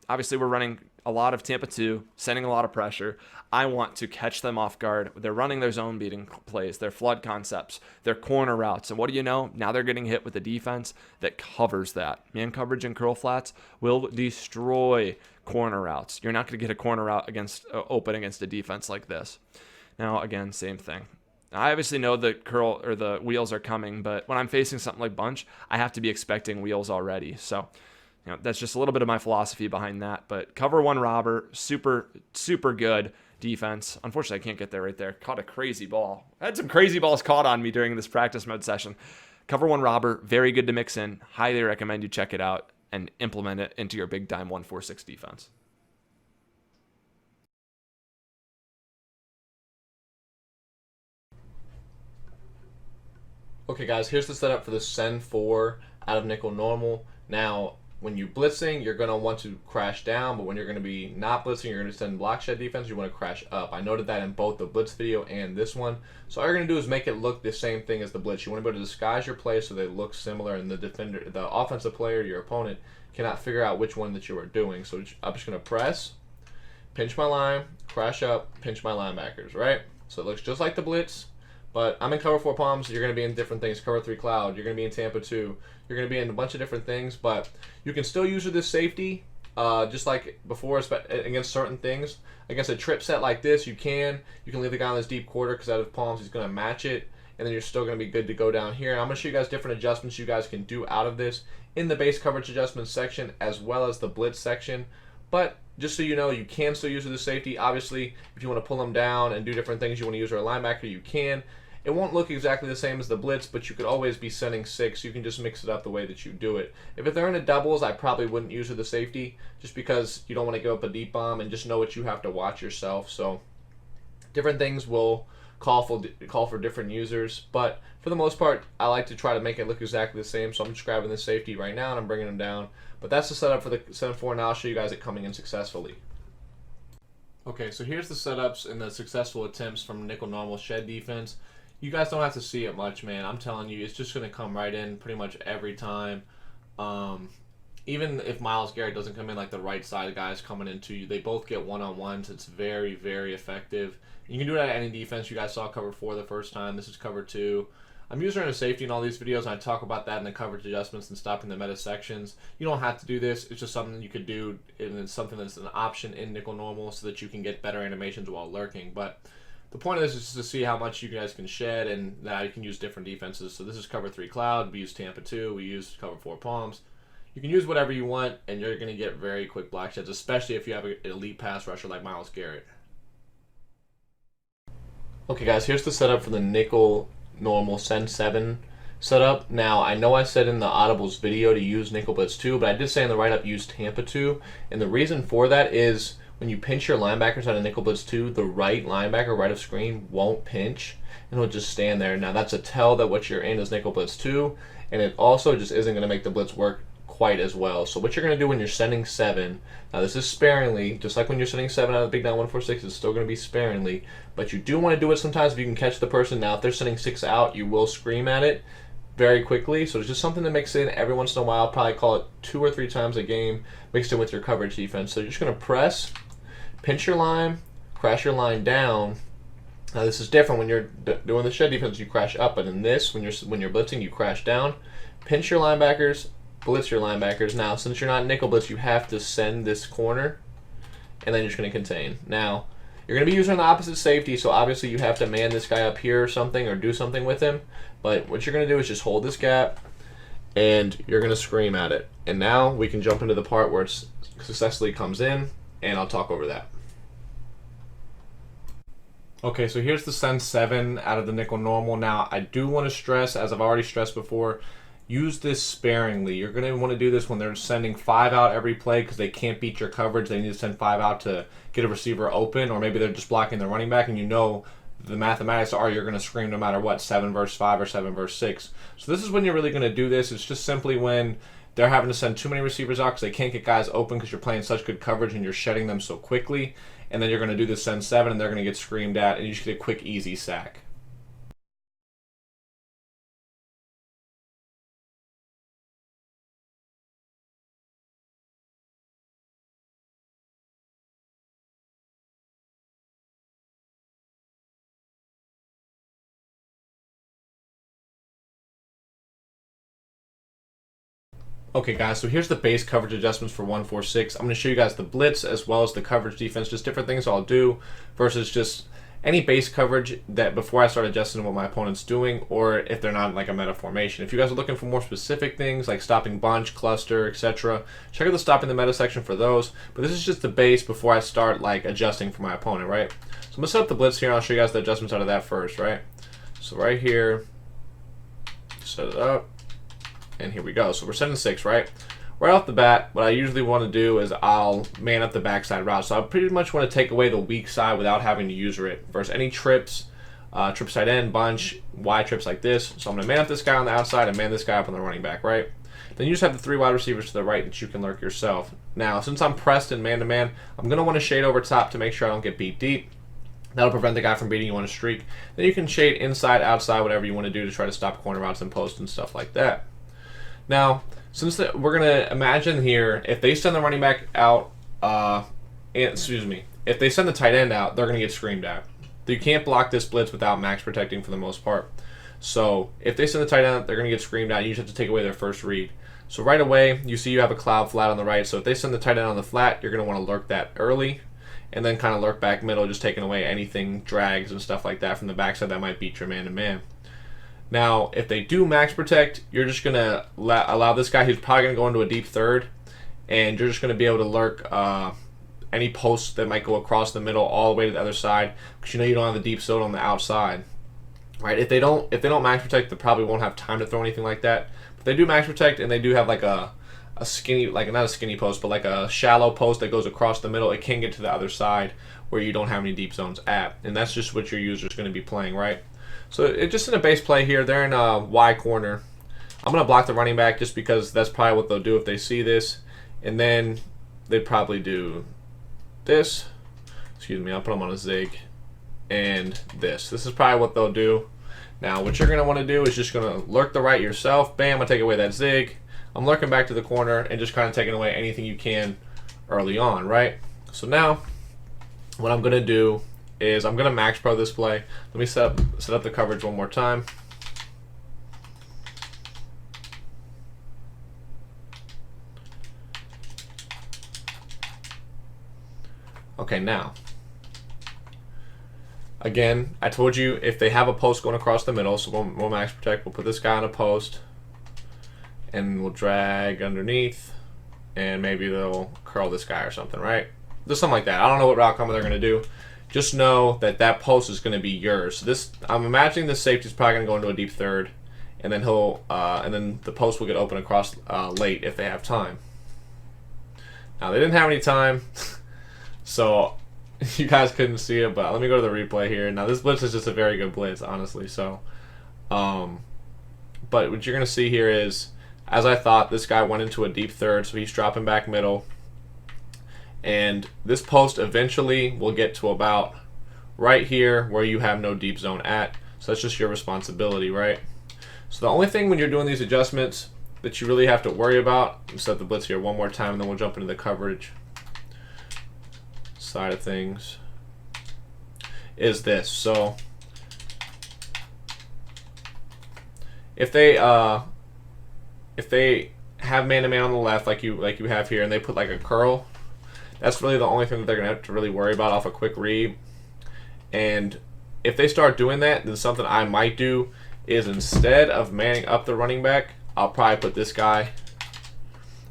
A: obviously we're running a lot of Tampa 2, sending a lot of pressure. I want to catch them off guard. They're running their zone beating plays, their flood concepts, their corner routes. And what do you know? Now they're getting hit with a defense that covers that. Man coverage and curl flats will destroy corner routes. You're not going to get a corner route open against a defense like this. Now, again, same thing. I obviously know the curl or the wheels are coming, but when I'm facing something like bunch, I have to be expecting wheels already. So that's just a little bit of my philosophy behind that. But cover 1 robber, super good defense. Unfortunately, I can't get there right there. Caught a crazy ball. I had some crazy balls caught on me during this practice mode session. Cover 1 robber, very good to mix in. Highly recommend you check it out and implement it into your big time 1-4-6 defense.
B: Okay, guys, here's the setup for the send 4 out of nickel normal. Now, when you're blitzing, you're going to want to crash down, but when you're going to be not blitzing, you're going to send block shed defense, you want to crash up. I noted that in both the blitz video and this one. So all you're going to do is make it look the same thing as the blitz. You want to be able to disguise your plays so they look similar, and the offensive player, your opponent, cannot figure out which one that you are doing. So I'm just going to press, pinch my line, crash up, pinch my linebackers, right? So it looks just like the blitz. But I'm in cover 4 palms. You're going to be in different things. Cover 3 cloud. You're going to be in Tampa 2. You're going to be in a bunch of different things. But you can still use this safety just like before against certain things. Against a trip set like this, you can leave the guy on this deep quarter because out of palms he's going to match it. And then you're still going to be good to go down here. And I'm going to show you guys different adjustments you guys can do out of this in the base coverage adjustments section as well as the blitz section. But just so you know, you can still use the safety. Obviously, if you want to pull them down and do different things, you want to use our linebacker, you can. It won't look exactly the same as the blitz, but you could always be sending 6. You can just mix it up the way that you do it. If they're in a doubles, I probably wouldn't use the safety just because you don't want to go up a deep bomb and just know what you have to watch yourself. So different things will call for different users, but for the most part, I like to try to make it look exactly the same. So I'm just grabbing the safety right now and I'm bringing them down. But that's the setup for the send 4. Now I'll show you guys it coming in successfully. Okay, so here's the setups and the successful attempts from nickel normal shed defense. You guys don't have to see it much, man. I'm telling you, it's just going to come right in pretty much every time. Um, Even if Myles Garrett doesn't come in, like the right side guys coming into you, they both get one-on-ones. It's very, very effective. You can do it at any defense. You guys saw cover 4 the first time. This is cover 2. I'm using it in safety in all these videos, and I talk about that in the coverage adjustments and stopping the meta sections. You don't have to do this. It's just something you could do, and it's something that's an option in nickel normal so that you can get better animations while lurking. But the point of this is just to see how much you guys can shed, and now you can use different defenses. So this is cover 3 cloud. We use Tampa 2. We use cover 4 palms. You can use whatever you want, and you're going to get very quick block sheds, especially if you have an elite pass rusher like Myles Garrett. Okay, guys, here's the setup for the nickel normal Send 7 setup. Now, I know I said in the Audibles video to use nickel blitz 2, but I did say in the write-up use Tampa 2, and the reason for that is when you pinch your linebackers out of nickel blitz 2, the right linebacker right of screen won't pinch, and it'll just stand there. Now, that's a tell that what you're in is nickel blitz 2, and it also just isn't going to make the blitz work quite as well. So what you're going to do when you're sending 7, now this is sparingly, just like when you're sending 7 out of the Big 9 146, it's still going to be sparingly, but you do want to do it sometimes if you can catch the person. Now if they're sending 6 out, you will scream at it very quickly, so it's just something to mix in every once in a while. I'll probably call it 2 or 3 times a game mixed in with your coverage defense. So you're just going to press, pinch your line, crash your line down. Now this is different when you're doing the shed defense, you crash up, but in this, when you're blitzing, you crash down, pinch your linebackers, blitz your linebackers. Now, since you're not nickel blitz, you have to send this corner, and then you're just going to contain. Now, you're going to be using the opposite safety, so obviously you have to man this guy up here or something, or do something with him. But what you're going to do is just hold this gap, and you're going to scream at it. And now we can jump into the part where it successfully comes in, and I'll talk over that. Okay, so here's the Send 7 out of the nickel normal. Now, I do want to stress, as I've already stressed before, use this sparingly. You're going to want to do this when they're sending 5 out every play because they can't beat your coverage. They need to send 5 out to get a receiver open, or maybe they're just blocking the running back, and you know the mathematics are you're going to scream no matter what, 7 versus 5 or 7 versus 6. So this is when you're really going to do this. It's just simply when they're having to send too many receivers out because they can't get guys open because you're playing such good coverage and you're shedding them so quickly. And then you're going to do the Send 7, and they're going to get screamed at, and you just get a quick, easy sack. Okay guys, so here's the base coverage adjustments for 146. I'm going to show you guys the blitz as well as the coverage defense, just different things I'll do versus just any base coverage that before I start adjusting what my opponent's doing, or if they're not like a meta formation. If you guys are looking for more specific things like stopping bunch, cluster, etc., check out the stopping the meta section for those. But this is just the base before I start like adjusting for my opponent, right? So I'm going to set up the blitz here, and I'll show you guys the adjustments out of that first, right? So right here, set it up. And here we go. So we're sending 6, right? Right off the bat, what I usually want to do is I'll man up the backside route. So I pretty much want to take away the weak side without having to user it. Versus any trips, trip side end, bunch, Y trips like this. So I'm going to man up this guy on the outside and man this guy up on the running back, right? Then you just have the 3 wide receivers to the right that you can lurk yourself. Now, since I'm pressed in man-to-man, I'm going to want to shade over top to make sure I don't get beat deep. That'll prevent the guy from beating you on a streak. Then you can shade inside, outside, whatever you want to do to try to stop corner routes and post and stuff like that. Now, since we're going to imagine here, if they send the running back out, if they send the tight end out, they're going to get screamed at. You can't block this blitz without max protecting for the most part. So if they send the tight end out, they're going to get screamed at. You just have to take away their first read. So right away, you see you have a cloud flat on the right. So if they send the tight end on the flat, you're going to want to lurk that early, and then kind of lurk back middle, just taking away anything, drags and stuff like that from the backside that might beat your man-to-man. Now, if they do max protect, you're just going to allow this guy who's probably going to go into a deep third, and you're just going to be able to lurk any posts that might go across the middle all the way to the other side, because you know you don't have the deep zone on the outside. Right? If they don't max protect, they probably won't have time to throw anything like that. But they do max protect, and they do have like a skinny, like not a skinny post, but like a shallow post that goes across the middle. It can get to the other side where you don't have any deep zones at, and that's just what your user is going to be playing, right? So it's just in a base play here. They're in a Y corner. I'm going to block the running back just because that's probably what they'll do if they see this. And then they'd probably do this. Excuse me, I'll put them on a zig. And this is probably what they'll do. Now what you're going to want to do is just going to lurk the right yourself. Bam, I take away that zig. I'm lurking back to the corner and just kind of taking away anything you can early on, right? So now what I'm going to do is I'm going to max pro this play. Let me set up the coverage one more time. Okay, now again, I told you if they have a post going across the middle, so we'll max protect. We'll put this guy on a post, and we'll drag underneath, and maybe they'll curl this guy or something, right? Just something like that. I don't know what route combo they're going to do. Just know that that post is going to be yours. So this, I'm imagining this safety is probably going to go into a deep third, and then and then the post will get open across late if they have time. Now they didn't have any time, so you guys couldn't see it, but let me go to the replay here. Now this blitz is just a very good blitz, honestly. So, but what you're gonna see here is, as I thought, this guy went into a deep third, so he's dropping back middle, and this post eventually will get to about right here where you have no deep zone at. So that's just your responsibility, right? So the only thing when you're doing these adjustments that you really have to worry about, I'll set the blitz here one more time, and then we'll jump into the coverage side of things, is this. So if they have man-to-man on the left like you have here, and they put like a curl, that's really the only thing that they're gonna have to really worry about off a quick read. And if they start doing that, then something I might do is, instead of manning up the running back, I'll probably put this guy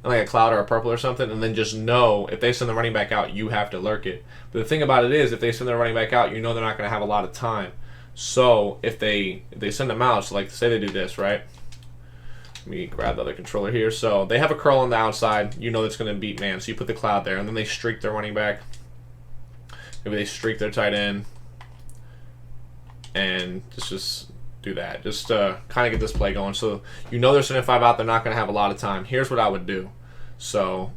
B: in like a cloud or a purple or something, and then just know if they send the running back out, you have to lurk it. But the thing about it is, if they send their running back out, you know they're not going to have a lot of time. So if they send them out, so like say they do this, right? Let me grab the other controller here. So they have a curl on the outside, you know that's going to beat man, so you put the cloud there, and then they streak their running back. Maybe they streak their tight end, and just do that. Just kind of get this play going. So you know they're sending 5 out, they're not going to have a lot of time. Here's what I would do. So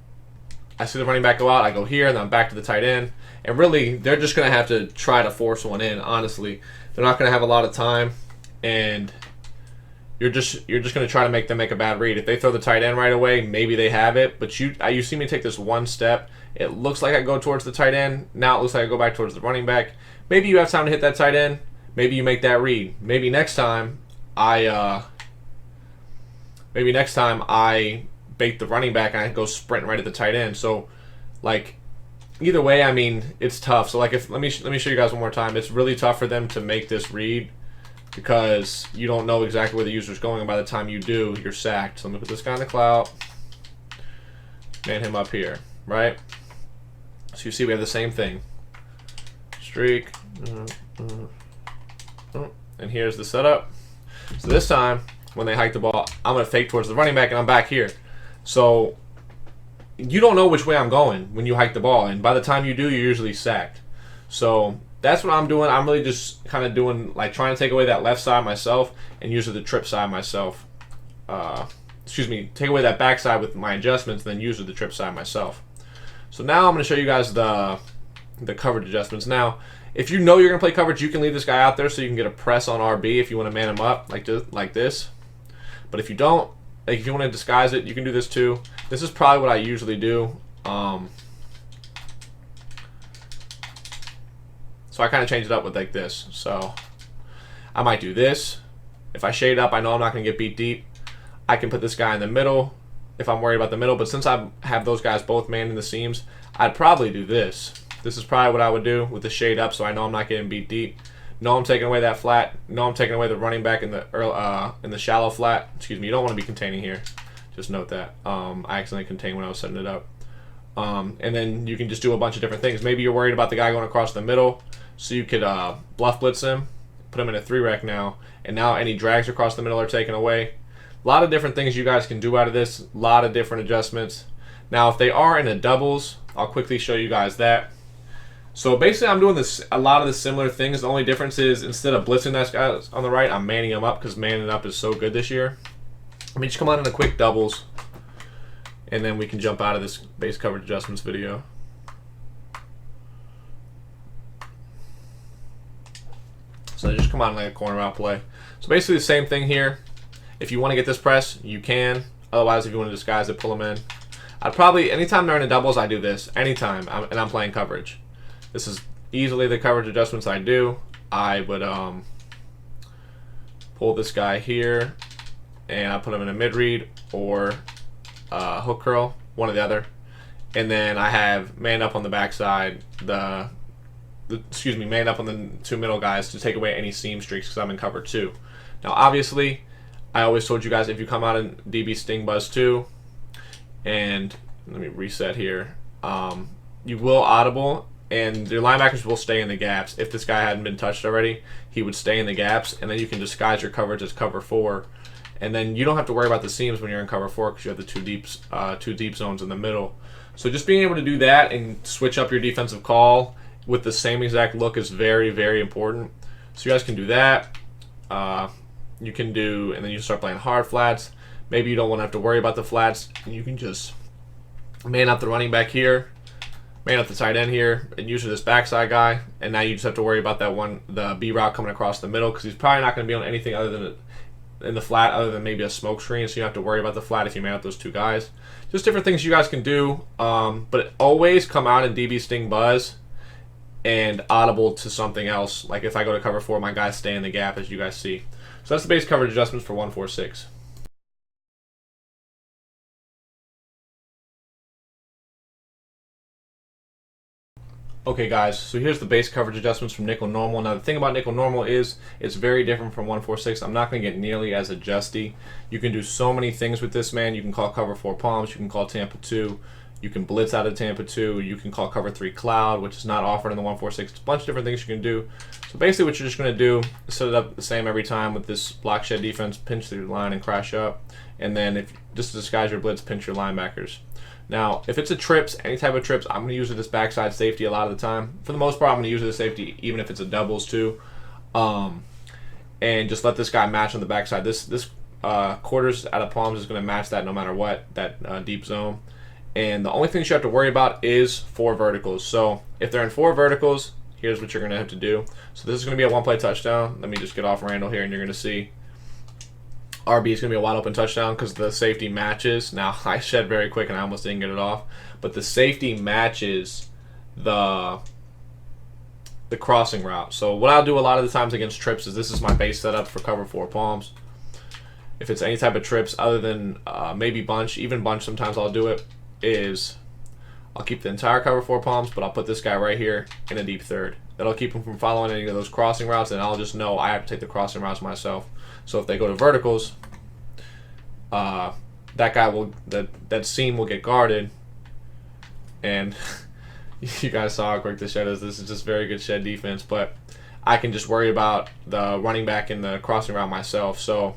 B: I see the running back go out, I go here, and then I'm back to the tight end. And really, they're just going to have to try to force one in, honestly. They're not going to have a lot of time, and you're just going to try to make them make a bad read. If they throw the tight end right away, maybe they have it, but you see me take this one step. It looks like I go towards the tight end. Now it looks like I go back towards the running back. Maybe you have time to hit that tight end. Maybe you make that read. Maybe next time I bait the running back and I go sprinting right at the tight end. So, like, either way, I mean, it's tough. So, like, let me show you guys one more time. It's really tough for them to make this read because you don't know exactly where the user's going, and by the time you do, you're sacked. So let me put this guy in the cloud, man him up here, right? So you see we have the same thing. Streak. And here's the setup. So this time, when they hike the ball, I'm going to fake towards the running back, and I'm back here. So you don't know which way I'm going when you hike the ball, and by the time you do, you're usually sacked. So that's what I'm doing. I'm really just kind of doing, like, trying to take away that left side myself and use the trip side myself. Take away that back side with my adjustments, then use the trip side myself. So now I'm going to show you guys the coverage adjustments. Now, if you know you're going to play coverage, you can leave this guy out there so you can get a press on RB if you want to man him up like this. But if you don't, like if you want to disguise it, you can do this too. This is probably what I usually do. So I kind of change it up with like this. So I might do this. If I shade up, I know I'm not going to get beat deep. I can put this guy in the middle if I'm worried about the middle. But since I have those guys both manning the seams, I'd probably do this. This is probably what I would do with the shade up, so I know I'm not getting beat deep. No, I'm taking away that flat. No, I'm taking away the running back in the shallow flat. Excuse me. You don't want to be containing here. Just note that. I accidentally contained when I was setting it up. And then you can just do a bunch of different things. Maybe you're worried about the guy going across the middle, so you could bluff blitz him, put him in a 3-rec now, and now any drags across the middle are taken away. A lot of different things you guys can do out of this. A lot of different adjustments. Now, if they are in a doubles, I'll quickly show you guys that. So basically, I'm doing a lot of the similar things. The only difference is instead of blitzing that guy on the right, I'm manning him up because manning up is so good this year. Let me just come on in a quick doubles, and then we can jump out of this base coverage adjustments video. So they just come out and lay a corner route play. So basically the same thing here. If you want to get this press, you can. Otherwise, if you want to disguise it, pull them in. I'd probably, anytime they're in a doubles, I do this. Anytime, and I'm playing coverage. This is easily the coverage adjustments I do. I would pull this guy here, and I put him in a mid read or hook curl, one or the other. And then I have man up on the backside, man up on the two middle guys to take away any seam streaks because I'm in cover 2. Now, obviously, I always told you guys if you come out in DB Sting Buzz 2, and let me reset here, you will audible, and your linebackers will stay in the gaps. If this guy hadn't been touched already, he would stay in the gaps, and then you can disguise your coverage as cover 4. And then you don't have to worry about the seams when you're in cover 4 because you have the two deep zones in the middle. So just being able to do that and switch up your defensive call with the same exact look is very, very important. So you guys can do that. You can do, and then you start playing hard flats. Maybe you don't want to have to worry about the flats. You can just man up the running back here, man up the tight end here, and usually this backside guy. And now you just have to worry about the B route coming across the middle because he's probably not going to be on anything other than in the flat other than maybe a smoke screen, so you have to worry about the flat if you man up those two guys. Just different things you guys can do, but always come out in DB Sting Buzz and audible to something else. Like if I go to cover 4, my guys stay in the gap, as you guys see. So that's the base coverage adjustments for 146. Okay guys, so here's the base coverage adjustments from nickel normal. Now the thing about nickel normal is it's very different from 146. I'm not going to get nearly as adjusty. You can do so many things with this, man. You can call cover 4 palms, you can call Tampa 2, you can blitz out of Tampa 2, you can call cover 3 cloud, which is not offered in the 146. It's a bunch of different things you can do. So basically what you're just going to do is set it up the same every time with this block shed defense, pinch through the line and crash up. And then if just to disguise your blitz, pinch your linebackers. Now, if it's a trips, any type of trips, I'm going to use this backside safety a lot of the time. For the most part, I'm going to use this safety even if it's a doubles too. And just let this guy match on the backside. This quarters out of palms is going to match that no matter what, that deep zone. And the only thing you have to worry about is 4 verticals. So if they're in 4 verticals, here's what you're going to have to do. So this is going to be a one-play touchdown. Let me just get off Randall here, and you're going to see RB is going to be a wide open touchdown because the safety matches. Now, I shed very quick and I almost didn't get it off. But the safety matches the crossing route. So what I'll do a lot of the times against trips is this is my base setup for cover 4 palms. If it's any type of trips other than maybe bunch, even bunch sometimes I'll do it, is I'll keep the entire cover 4 palms, but I'll put this guy right here in a deep third. That'll keep him from following any of those crossing routes, and I'll just know I have to take the crossing routes myself. So if they go to verticals, that guy will that seam will get guarded, and you guys saw how quick the shed is. This is just very good shed defense, but I can just worry about the running back in the crossing route myself. So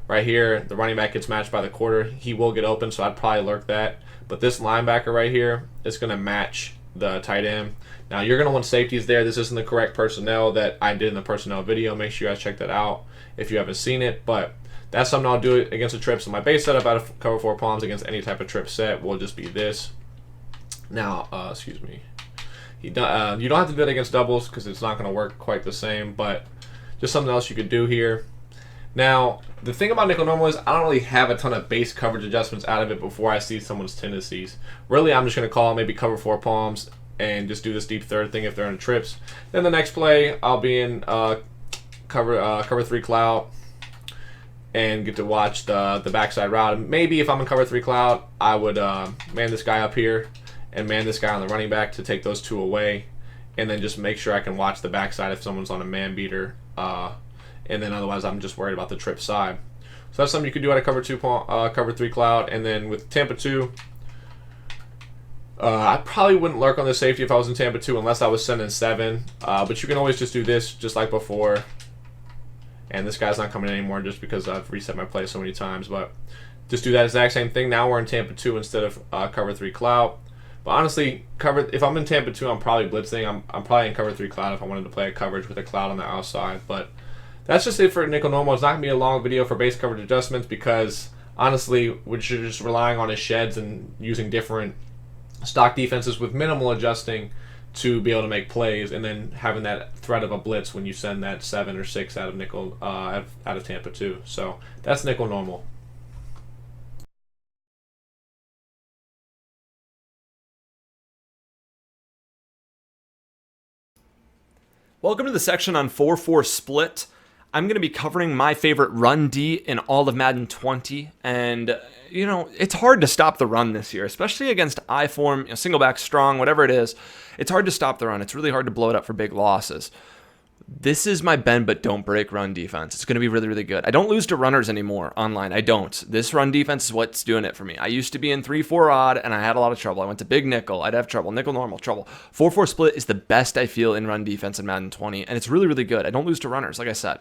B: right here, the running back gets matched by the quarter. He will get open, so I'd probably lurk that. But this linebacker right here is going to match the tight end. Now you're going to want safeties there. This isn't the correct personnel that I did in the personnel video. Make sure you guys check that out if you haven't seen it. But that's something I'll do against the trips. So my base setup out of cover 4 palms against any type of trip set will just be this. Now, excuse me. You don't have to do it against doubles because it's not going to work quite the same. But just something else you could do here. Now, the thing about nickel normal is I don't really have a ton of base coverage adjustments out of it before I see someone's tendencies. Really, I'm just going to call maybe cover 4 palms and just do this deep third thing if they're in trips. Then the next play, I'll be in cover 3 cloud and get to watch the backside route. And maybe if I'm in cover 3 cloud, I would man this guy up here and man this guy on the running back to take those 2 away, and then just make sure I can watch the backside if someone's on a man beater. And then otherwise I'm just worried about the trip side. So that's something you could do out of cover 3 cloud. And then with Tampa 2, I probably wouldn't lurk on the safety if I was in Tampa 2 unless I was sending 7. But you can always just do this just like before. And this guy's not coming in anymore just because I've reset my play so many times. But just do that exact same thing. Now we're in Tampa 2 instead of cover 3 cloud. But honestly, if I'm in Tampa 2, I'm probably blitzing. I'm probably in cover 3 cloud if I wanted to play a coverage with a cloud on the outside. But that's just it for nickel normal. It's not going to be a long video for base coverage adjustments because, honestly, what you're just relying on is sheds and using different stock defenses with minimal adjusting to be able to make plays, and then having that threat of a blitz when you send that 7 or 6 out of nickel out of Tampa too. So that's nickel normal.
A: Welcome to the section on 4-4 split. I'm going to be covering my favorite run D in all of Madden 20. And, it's hard to stop the run this year, especially against I form, single back, strong, whatever it is. It's hard to stop the run. It's really hard to blow it up for big losses. This is my bend but don't break run defense. It's going to be really, really good. I don't lose to runners anymore online. I don't. This run defense is what's doing it for me. I used to be in 3-4 odd, and I had a lot of trouble. I went to big nickel. I'd have trouble. Nickel normal, trouble. 4-4 split is the best I feel in run defense in Madden 20, and it's really, really good. I don't lose to runners, like I said.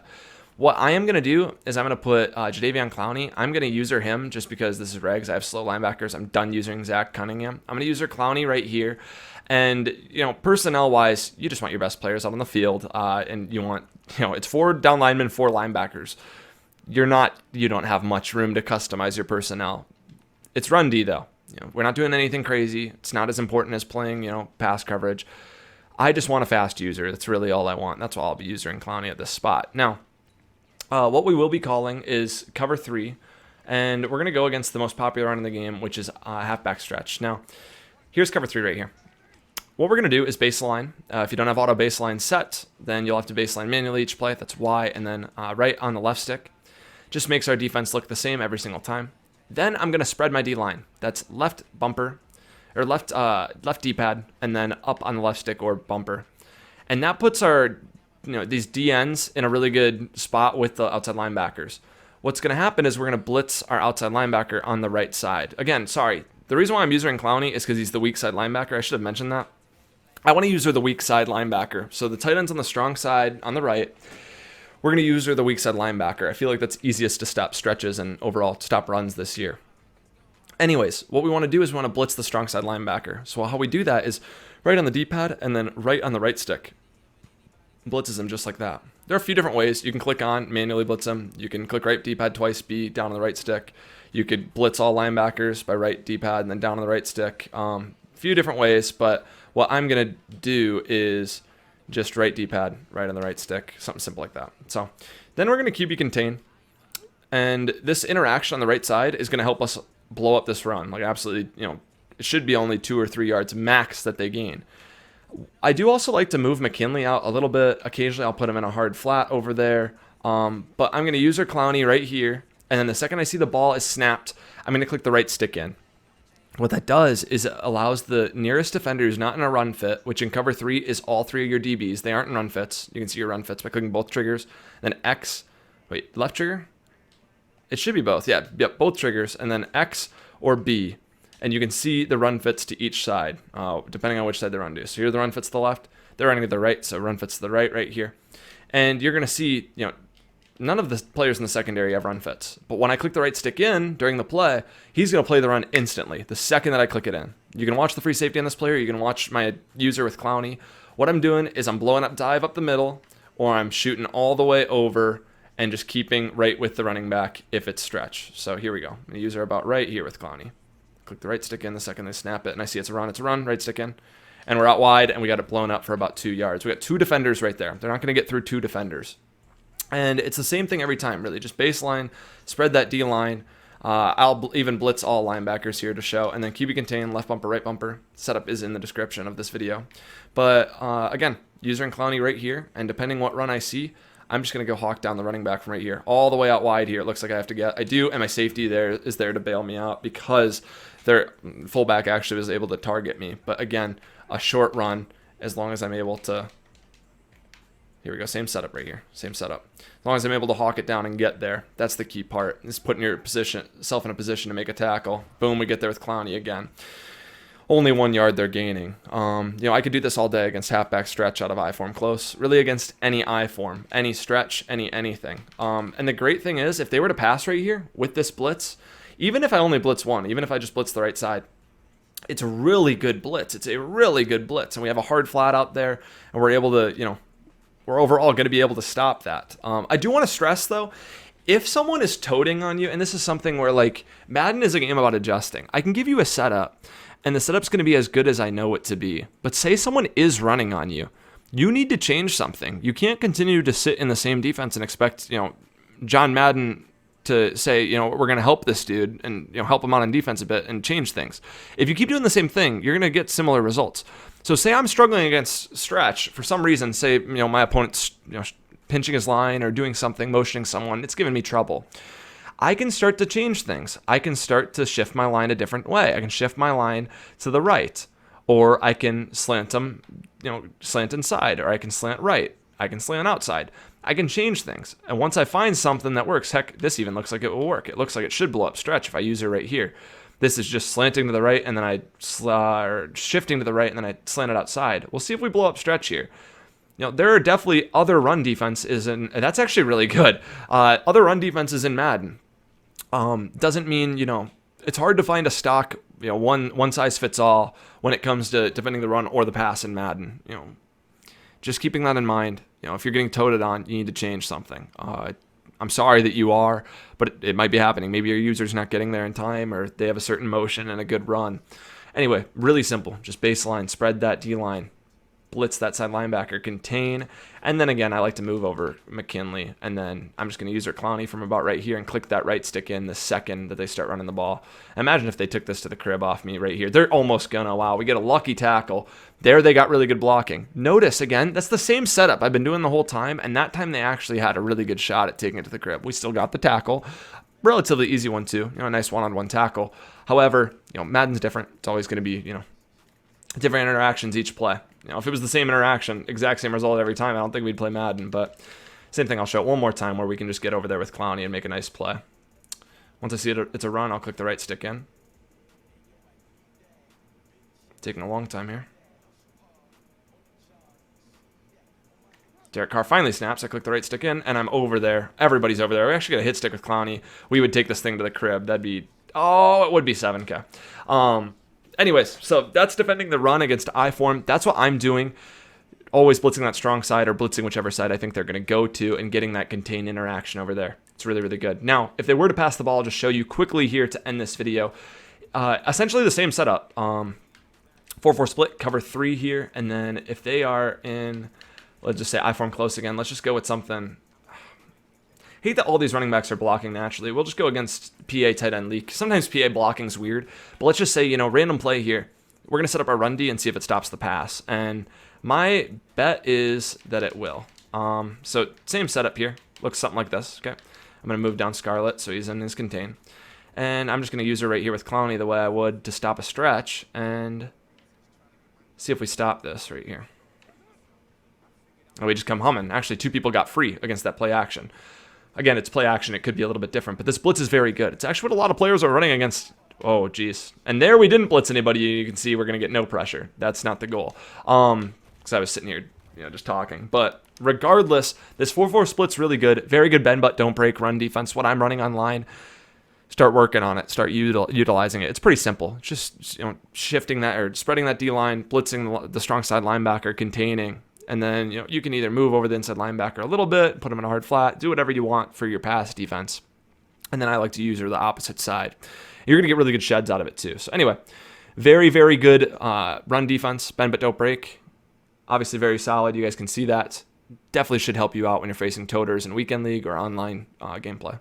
A: What I am going to do is I'm going to put Jadeveon Clowney. I'm going to user him just because this is regs. I have slow linebackers. I'm done using Zach Cunningham. I'm going to user Clowney right here. And, personnel-wise, you just want your best players out on the field, and you want, it's 4 down linemen, 4 linebackers. You don't have much room to customize your personnel. It's run D, though. We're not doing anything crazy. It's not as important as playing, pass coverage. I just want a fast user. That's really all I want. That's why I'll be using Clowney at this spot. Now, what we will be calling is cover 3, and we're going to go against the most popular run in the game, which is halfback stretch. Now, here's cover 3 right here. What we're going to do is baseline. If you don't have auto baseline set, then you'll have to baseline manually each play. That's Y, and then right on the left stick. Just makes our defense look the same every single time. Then I'm going to spread my D line. That's left bumper, or left D-pad, and then up on the left stick or bumper. And that puts our these DNs in a really good spot with the outside linebackers. What's going to happen is we're going to blitz our outside linebacker on the right side. Again, sorry. The reason why I'm using Clowney is because he's the weak side linebacker. I should have mentioned that. I want to use her the weak side linebacker. So the tight end's on the strong side on the right. We're going to use her the weak side linebacker. I feel like that's easiest to stop stretches and overall stop runs this year. Anyways, what we want to do is we want to blitz the strong side linebacker. So how we do that is right on the D-pad and then right on the right stick. Blitzes him just like that. There are a few different ways. You can click on, manually blitz him. You can click right D-pad twice, B down on the right stick. You could blitz all linebackers by right D-pad and then down on the right stick. Few different ways, but what I'm going to do is just right D-pad, right on the right stick, something simple like that. So then we're going to QB contain, and this interaction on the right side is going to help us blow up this run. Like absolutely, it should be only 2 or 3 yards max that they gain. I do also like to move McKinley out a little bit. Occasionally I'll put him in a hard flat over there, but I'm going to use our Clowney right here, and then the second I see the ball is snapped, I'm going to click the right stick in. What that does is it allows the nearest defender who's not in a run fit, which in cover 3 is all 3 of your DBs. They aren't in run fits. You can see your run fits by clicking both triggers. Then X, left trigger? It should be both. Yeah, both triggers. And then X or B. And you can see the run fits to each side, depending on which side they run to. So here the run fits to the left. They're running to the right, so run fits to the right here. And you're going to see, none of the players in the secondary have run fits. But when I click the right stick in during the play, he's going to play the run instantly, the second that I click it in. You can watch the free safety on this player. You can watch my user with Clowney. What I'm doing is I'm blowing up dive up the middle, or I'm shooting all the way over and just keeping right with the running back if it's stretch. So here we go. I'm going to use her about right here with Clowney. Click the right stick in the second they snap it, and I see it's a run, right stick in. And we're out wide, and we got it blown up for about 2 yards. We got 2 defenders right there. They're not going to get through 2 defenders. And it's the same thing every time, really. Just baseline, spread that D-line. I'll even blitz all linebackers here to show. And then QB contain, left bumper, right bumper. Setup is in the description of this video. But again, user and Clowney right here. And depending what run I see, I'm just going to go hawk down the running back from right here. All the way out wide here, it looks like I have to get. I do, and my safety there is there to bail me out because their fullback actually was able to target me. But again, a short run, as long as I'm able to. Here we go, same setup right here, same setup. As long as I'm able to hawk it down and get there, that's the key part. Is putting yourself in a position to make a tackle. Boom, we get there with Clowney again. Only 1 yard they're gaining. I could do this all day against halfback stretch out of I form close. Really against any I form, any stretch, anything. And the great thing is, if they were to pass right here with this blitz, even if I only blitz one, even if I just blitz the right side, it's a really good blitz. It's a really good blitz, and we have a hard flat out there, and we're able to, we're overall going to be able to stop that. I do want to stress, though, if someone is toting on you, and this is something where, Madden is a game about adjusting. I can give you a setup, and the setup's going to be as good as I know it to be. But say someone is running on you. You need to change something. You can't continue to sit in the same defense and expect, John Madden to say, we're going to help this dude and, help him out on defense a bit and change things. If you keep doing the same thing, you're going to get similar results. So say I'm struggling against stretch for some reason, say, my opponent's, pinching his line or doing something, motioning someone, it's giving me trouble. I can start to change things. I can start to shift my line a different way. I can shift my line to the right, or I can slant them, slant inside, or I can slant right. I can slant outside. I can change things. And once I find something that works, heck, this even looks like it will work. It looks like it should blow up stretch if I use it right here. This is just slanting to the right, and then or shifting to the right, and then I slant it outside. We'll see if we blow up stretch here. There are definitely other run defenses, and that's actually really good. Other run defenses in Madden. Doesn't mean, it's hard to find a stock, one size fits all when it comes to defending the run or the pass in Madden. Just keeping that in mind. If you're getting toted on, you need to change something. I'm sorry that you are, but it might be happening. Maybe your user's not getting there in time, or they have a certain motion and a good run. Anyway, really simple. Just baseline, spread that D-line, blitz that side linebacker, contain, and then again, I like to move over McKinley, and then I'm just going to use their Clowney from about right here and click that right stick in the second that they start running the ball. Imagine if they took this to the crib off me right here. They're almost going to, wow, we get a lucky tackle. There they got really good blocking. Notice, again, that's the same setup I've been doing the whole time, and that time they actually had a really good shot at taking it to the crib. We still got the tackle. Relatively easy one, too. A nice one-on-one tackle. However, Madden's different. It's always going to be, different interactions each play. If it was the same interaction, exact same result every time, I don't think we'd play Madden. But same thing, I'll show it one more time where we can just get over there with Clowney and make a nice play. Once I see it's a run, I'll click the right stick in. Taking a long time here. Derek Carr finally snaps. I click the right stick in, and I'm over there. Everybody's over there. We actually got a hit stick with Clowney. We would take this thing to the crib. That'd be, it would be 7K. Anyways, so that's defending the run against I-form. That's what I'm doing. Always blitzing that strong side or blitzing whichever side I think they're going to go to and getting that contained interaction over there. It's really, really good. Now, if they were to pass the ball, I'll just show you quickly here to end this video. Essentially the same setup. 4-4 split, cover 3 here. And then if they are in, let's just say I-form close again. Let's just go with something. Hate that all these running backs are blocking naturally. We'll just go against PA tight end leak. Sometimes PA blocking's weird, but let's just say, random play here. We're going to set up our run D and see if it stops the pass. And my bet is that it will. So same setup here. Looks something like this, okay? I'm going to move down Scarlet so he's in his contain. And I'm just going to use her right here with Clowney the way I would to stop a stretch and see if we stop this right here. And we just come humming. Actually, 2 people got free against that play action. Again, it's play action. It could be a little bit different, but this blitz is very good. It's actually what a lot of players are running against. Oh, geez. And there we didn't blitz anybody. You can see we're going to get no pressure. That's not the goal. Because I was sitting here, just talking. But regardless, this 4-4 split's really good. Very good bend but don't break run defense. What I'm running online, start working on it. Start utilizing it. It's pretty simple. It's just shifting that or spreading that D-line, blitzing the strong side linebacker, containing. And then, you can either move over the inside linebacker a little bit, put him in a hard flat, do whatever you want for your pass defense. And then I like to use her the opposite side. You're going to get really good sheds out of it too. So anyway, very, very good run defense, bend but don't break. Obviously very solid. You guys can see that. Definitely should help you out when you're facing toters in Weekend League or online gameplay.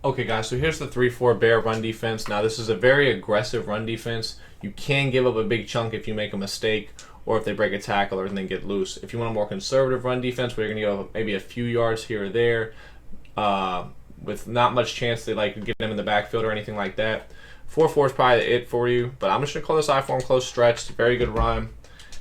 B: Okay, guys, so here's the 3-4 bear run defense. Now, this is a very aggressive run defense. You can give up a big chunk if you make a mistake or if they break a tackle or then get loose. If you want a more conservative run defense where you're going to go maybe a few yards here or there with not much chance to get them in the backfield or anything like that, 4-4 is probably it for you. But I'm just going to call this I-form close stretch. It's a very good run.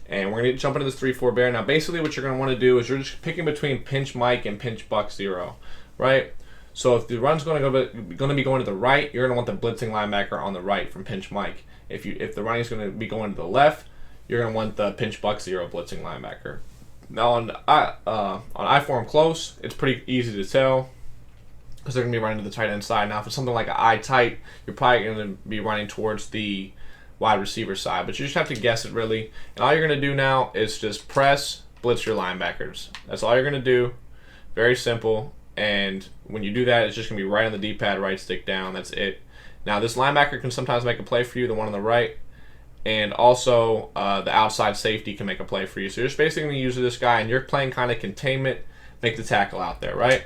B: And we're going to jump into this 3-4 bear. Now, basically what you're going to want to do is you're just picking between pinch Mike and pinch Buck 0, right? So if the run's going to be going to the right, you're going to want the blitzing linebacker on the right from pinch Mike. If the running is going to be going to the left, you're going to want the pinch Buck 0 blitzing linebacker. Now on I-form close, it's pretty easy to tell because they're going to be running to the tight end side. Now if it's something like an I tight, you're probably going to be running towards the wide receiver side, but you just have to guess it really. And all you're going to do now is just press, blitz your linebackers. That's all you're going to do. Very simple. And when you do that, it's just going to be right on the D-pad, right stick down. That's it. Now, this linebacker can sometimes make a play for you, the one on the right. And also, the outside safety can make a play for you. So you're just basically going to use this guy, and you're playing kind of containment, make the tackle out there, right?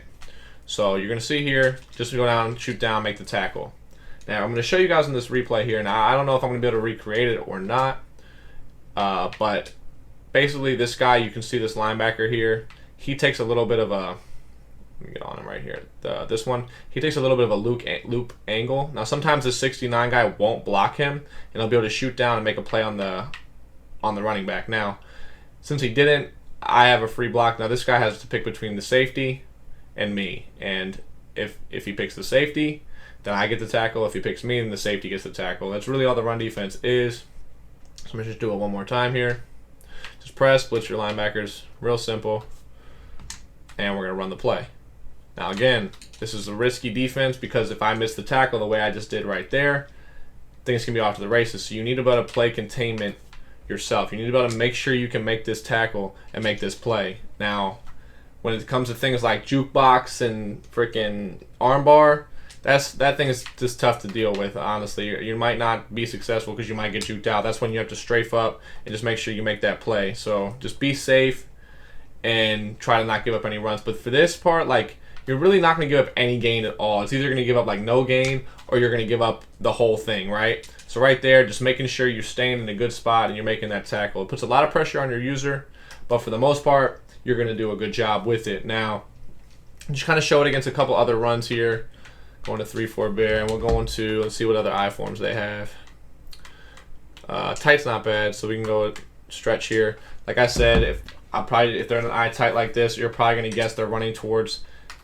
B: So you're going to see here, just go down, shoot down, make the tackle. Now, I'm going to show you guys in this replay here. Now, I don't know if I'm going to be able to recreate it or not. But basically, this guy, you can see this linebacker here. He takes a little bit of a... Let me get on him right here. This one, he takes a little bit of a loop angle. Now, sometimes the 69 guy won't block him, and he'll be able to shoot down and make a play on the running back. Now, since he didn't, I have a free block. Now, this guy has to pick between the safety and me. And if he picks the safety, then I get the tackle. If he picks me, then the safety gets the tackle. That's really all the run defense is. So I'm going to just do it one more time here. Just press, blitz your linebackers. Real simple. And we're going to run the play. Now again, this is a risky defense because if I miss the tackle the way I just did right there, things can be off to the races. So you need to be able to play containment yourself. You need to be able to make sure you can make this tackle and make this play. Now, when it comes to things like jukebox and freaking armbar, that thing is just tough to deal with, honestly. You might not be successful because you might get juked out. That's when you have to strafe up and just make sure you make that play. So just be safe and try to not give up any runs. But for this part, like, you're really not going to give up any gain at all. It's either going to give up like no gain or you're going to give up the whole thing, right? So right there, just making sure you're staying in a good spot and you're making that tackle. It puts a lot of pressure on your user, but for the most part, you're going to do a good job with it. Now, just kind of show it against a couple other runs here. Going to 3-4 bear, and we're going to, let's see what other I forms they have. Tight's not bad, so we can go stretch here. Like I said, if they're in an I tight like this, you're probably going to guess they're running towards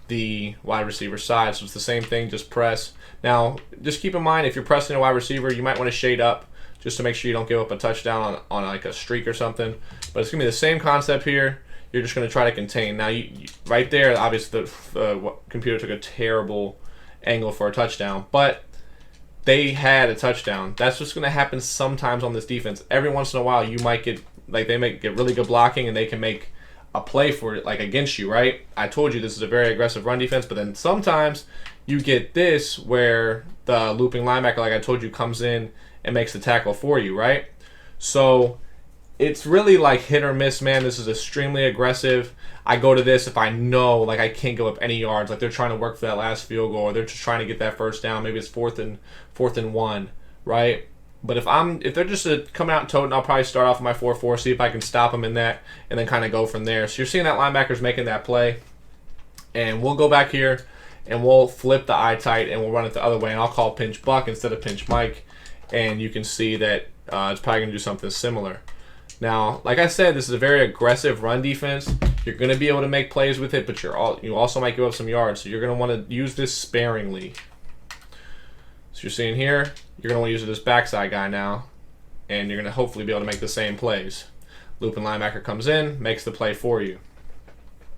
B: the wide receiver side. So it's the same thing, just press. Now, just keep in mind, if you're pressing a wide receiver, you might want to shade up just to make sure you don't give up a touchdown on like a streak or something. But it's going to be the same concept here. You're just going to try to contain. Now, you right there, obviously the computer took a terrible angle for a touchdown, but they had a touchdown. That's just going to happen sometimes on this defense. Every once in a while, you might get, like, they might get really good blocking and they can make a play for it, like against you, right? I told you this is a very aggressive run defense, but then sometimes you get this where the looping linebacker, like I told you, comes in and makes the tackle for you, right? So it's really like hit or miss, man. This is extremely aggressive. I go to this if I know, like, I can't give up any yards, like they're trying to work for that last field goal, or they're just trying to get that first down. Maybe it's fourth and 1, right? But if they're just coming out and toting, I'll probably start off with my 4-4, see if I can stop them in that, and then kind of go from there. So you're seeing that linebacker's making that play, and we'll go back here and we'll flip the eye tight and we'll run it the other way, and I'll call pinch Buck instead of pinch Mike, and you can see that it's probably going to do something similar. Now, like I said, this is a very aggressive run defense. You're going to be able to make plays with it, but you also might give up some yards, so you're going to want to use this sparingly. So you're seeing here, you're going to want to use this backside guy now, and you're going to hopefully be able to make the same plays. Looping linebacker comes in, makes the play for you.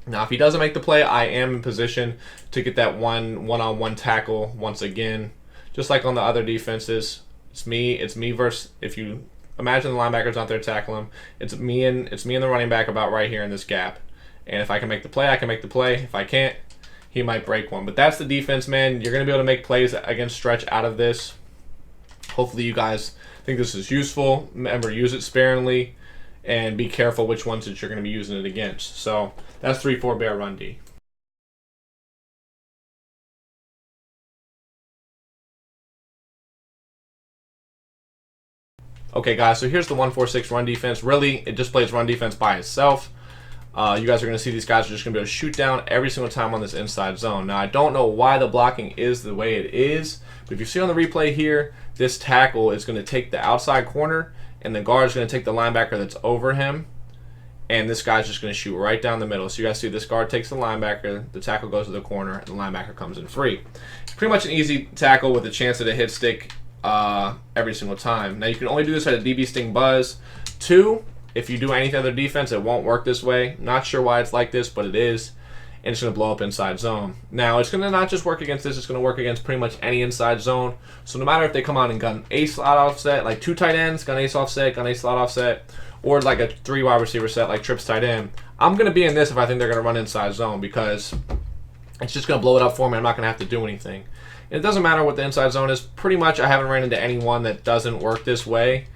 B: Now, if he doesn't make the play, I am in position to get that one-on-one tackle once again. Just like on the other defenses, it's me versus, if you imagine the linebacker's out there tackling him, it's me and the running back about right here in this gap. And if I can make the play, I can make the play. If I can't, he might break one. But that's the defense, man. You're going to be able to make plays against stretch out of this. Hopefully you guys think this is useful. Remember, use it sparingly and be careful which ones that you're going to be using it against. So that's 3-4 bear run D. Okay, guys, so here's the 1-4-6 run defense. Really, it just plays run defense by itself. You guys are going to see these guys are just going to be able to shoot down every single time on this inside zone. Now, I don't know why the blocking is the way it is, but if you see on the replay here, this tackle is going to take the outside corner, and the guard is going to take the linebacker that's over him, and this guy's just going to shoot right down the middle. So you guys see this guard takes the linebacker, the tackle goes to the corner, and the linebacker comes in free. It's pretty much an easy tackle with a chance at a hit stick every single time. Now, you can only do this at a DB Sting Buzz 2. If you do any other defense, it won't work this way. Not sure why it's like this, but it is. And it's going to blow up inside zone. Now, it's going to not just work against this, it's going to work against pretty much any inside zone. So no matter if they come on and gun a slot offset, like 2 tight ends, gun ace offset, gun a slot offset, or like a 3 wide receiver set like trips tight end, I'm going to be in this if I think they're going to run inside zone, because It's just going to blow it up for me. I'm not going to have to do anything. And it doesn't matter what the inside zone is. Pretty much I haven't ran into anyone that doesn't work this way.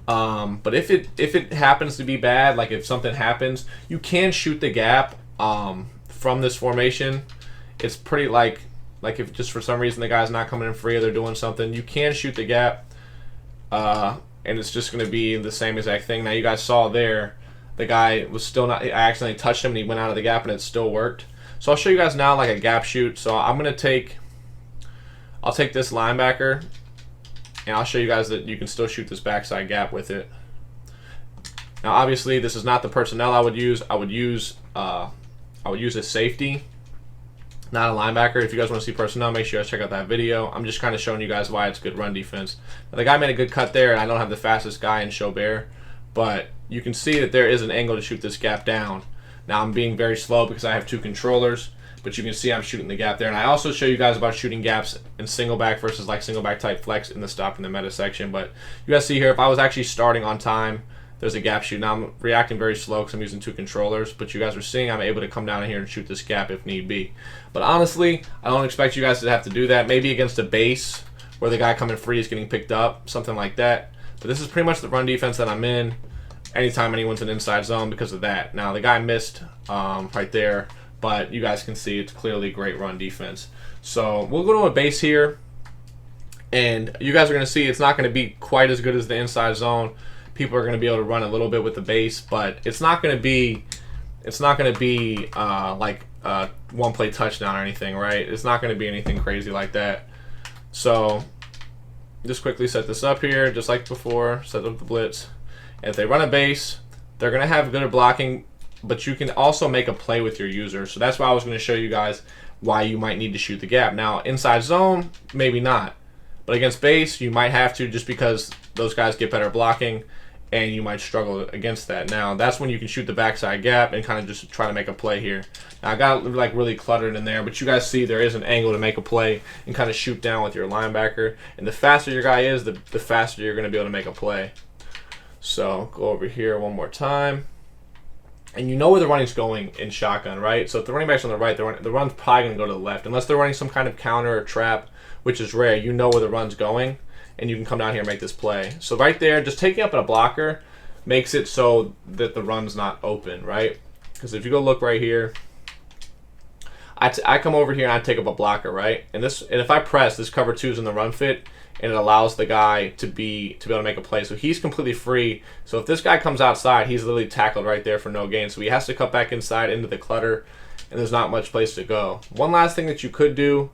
B: But if it happens to be bad, like if something happens, you can shoot the gap from this formation. It's pretty like if just for some reason the guy's not coming in free or they're doing something, you can shoot the gap. And it's just going to be the same exact thing. Now you guys saw there, the guy was still not, I accidentally touched him and he went out of the gap and it still worked. So I'll show you guys now like a gap shoot. So I'm going to I'll take this linebacker and I'll show you guys that you can still shoot this backside gap with it. Now obviously this is not the personnel I would use. I would use a safety, not a linebacker. If you guys want to see personnel, make sure you guys check out that video. I'm just kind of showing you guys why it's good run defense. Now, the guy made a good cut there, and I don't have the fastest guy in Chaubert, but you can see that there is an angle to shoot this gap down. Now I'm being very slow because I have two controllers, but you can see I'm shooting the gap there. And I also show you guys about shooting gaps in single back versus like single back type flex in the stop in the meta section. But you guys see here, if I was actually starting on time, there's a gap shoot. Now I'm reacting very slow because I'm using two controllers, but you guys are seeing I'm able to come down here and shoot this gap if need be. But honestly, I don't expect you guys to have to do that. Maybe against a base where the guy coming free is getting picked up, something like that. But this is pretty much the run defense that I'm in anytime anyone's in inside zone because of that. Now the guy missed right there, but you guys can see it's clearly great run defense. So we'll go to a base here, and you guys are going to see it's not going to be quite as good as the inside zone. People are going to be able to run a little bit with the base, but it's not going to be like a one-play touchdown or anything, right? It's not going to be anything crazy like that. So just quickly set this up here, just like before. Set up the blitz, and if they run a base, they're going to have good blocking, but you can also make a play with your user. So that's why I was going to show you guys why you might need to shoot the gap. Now inside zone, maybe not, but against base, you might have to just because those guys get better blocking. And you might struggle against that. Now that's when you can shoot the backside gap and kind of just try to make a play here. Now I got like really cluttered in there, but you guys see there is an angle to make a play and kind of shoot down with your linebacker. And the faster your guy is, the faster you're going to be able to make a play. So go over here one more time. And you know where the running's going in shotgun, right? So if the running back's on the right, the run's probably going to go to the left. Unless they're running some kind of counter or trap, which is rare, you know where the run's going. And you can come down here and make this play. So right there, just taking up a blocker makes it so that the run's not open, right? Because if you go look right here, I come over here and I take up a blocker, right? And if I press, this cover 2 is in the run fit, and it allows the guy to be able to make a play. So he's completely free. So if this guy comes outside, he's literally tackled right there for no gain. So he has to cut back inside into the clutter, and there's not much place to go. One last thing that you could do,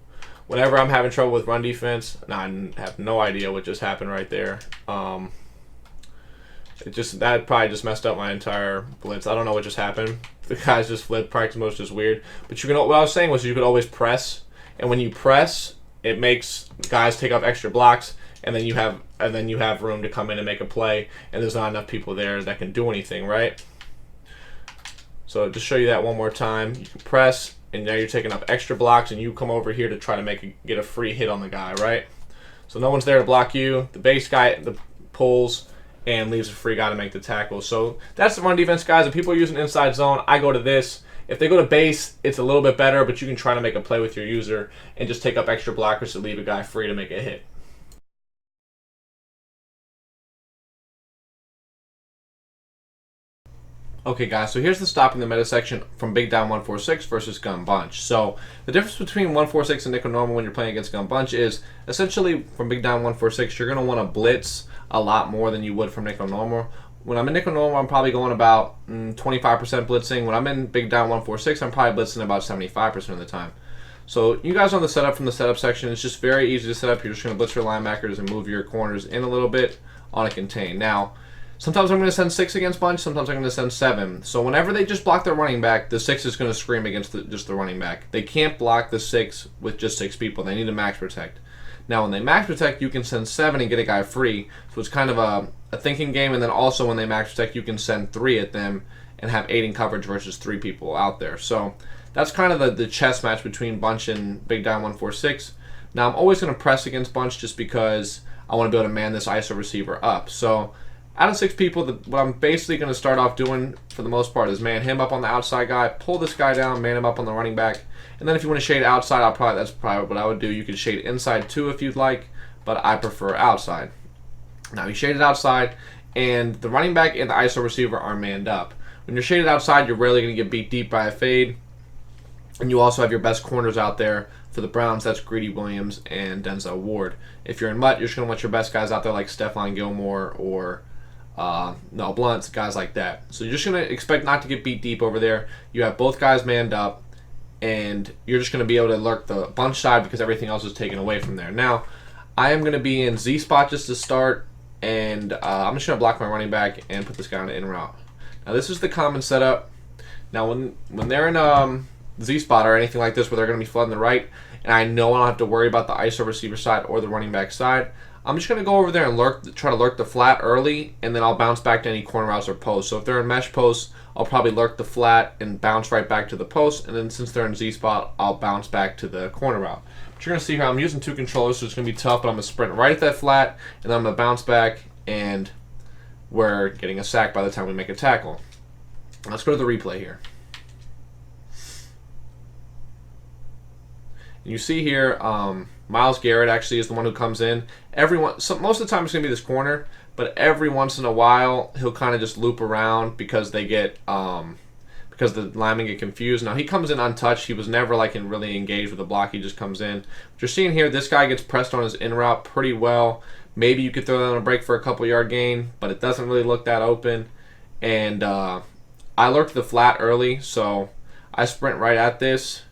B: whenever I'm having trouble with run defense, and I have no idea what just happened right there. That probably just messed up my entire blitz. I don't know what just happened. The guys just flipped. Practice mode is just weird. But what I was saying was you could always press, and when you press, it makes guys take off extra blocks, and then you have room to come in and make a play, and there's not enough people there that can do anything, right? So just show you that one more time. You can press. And now you're taking up extra blocks, and you come over here to try to get a free hit on the guy, right? So no one's there to block you. The base guy pulls and leaves a free guy to make the tackle. So that's the run defense, guys. If people are using inside zone, I go to this. If they go to base, it's a little bit better, but you can try to make a play with your user and just take up extra blockers to leave a guy free to make a hit. Okay guys, so here's the stop in the meta section from Big Down 146 versus Gun Bunch. So the difference between 146 and Nickel Normal when you're playing against Gun Bunch is essentially from Big Down 146 you're going to want to blitz a lot more than you would from Nickel Normal. When I'm in Nickel Normal, I'm probably going about 25% blitzing. When I'm in Big Down 146, I'm probably blitzing about 75% of the time. So you guys on the setup from the setup section, it's just very easy to set up. You're just going to blitz your linebackers and move your corners in a little bit on a contain. Now, sometimes I'm going to send 6 against Bunch, sometimes I'm going to send 7. So whenever they just block their running back, the 6 is going to scream against just the running back. They can't block the 6 with just 6 people. They need to max protect. Now when they max protect, you can send 7 and get a guy free. So it's kind of a thinking game, and then also when they max protect, you can send 3 at them and have 8 in coverage versus 3 people out there. So that's kind of the chess match between Bunch and Big Down 146. Now I'm always going to press against Bunch just because I want to be able to man this ISO receiver up. So Out of 6 people, what I'm basically going to start off doing for the most part is man him up on the outside guy, pull this guy down, man him up on the running back, and then if you want to shade outside, that's probably what I would do. You could shade inside too if you'd like, but I prefer outside. Now you shaded outside, and the running back and the ISO receiver are manned up. When you're shaded outside, you're rarely going to get beat deep by a fade, and you also have your best corners out there. For the Browns, that's Greedy Williams and Denzel Ward. If you're in MUT, you're just going to want your best guys out there like Stephon Gilmore or Noel Blunt, guys like that. So you're just going to expect not to get beat deep over there. You have both guys manned up, and you're just going to be able to lurk the bunch side because everything else is taken away from there. Now, I am going to be in Z spot just to start, and I'm just going to block my running back and put this guy on the in route. Now, this is the common setup. Now, when they're in Z spot or anything like this where they're going to be flooding the right, and I know I don't have to worry about the ISO receiver side or the running back side, I'm just going to go over there and try to lurk the flat early, and then I'll bounce back to any corner routes or posts. So if they're in mesh posts, I'll probably lurk the flat and bounce right back to the post, and then since they're in Z spot, I'll bounce back to the corner route. But you're going to see here I'm using 2 controllers, so it's going to be tough, but I'm going to sprint right at that flat, and then I'm going to bounce back, and we're getting a sack by the time we make a tackle. Let's go to the replay here. And you see here, Myles Garrett actually is the one who comes in. Most of the time it's going to be this corner, but every once in a while he'll kind of just loop around because they get because the linemen get confused. Now he comes in untouched. He was never really engaged with the block. He just comes in. But you're seeing here, this guy gets pressed on his in route pretty well. Maybe you could throw that on a break for a couple yard gain, but it doesn't really look that open. And I lurked the flat early, so I sprint right at this.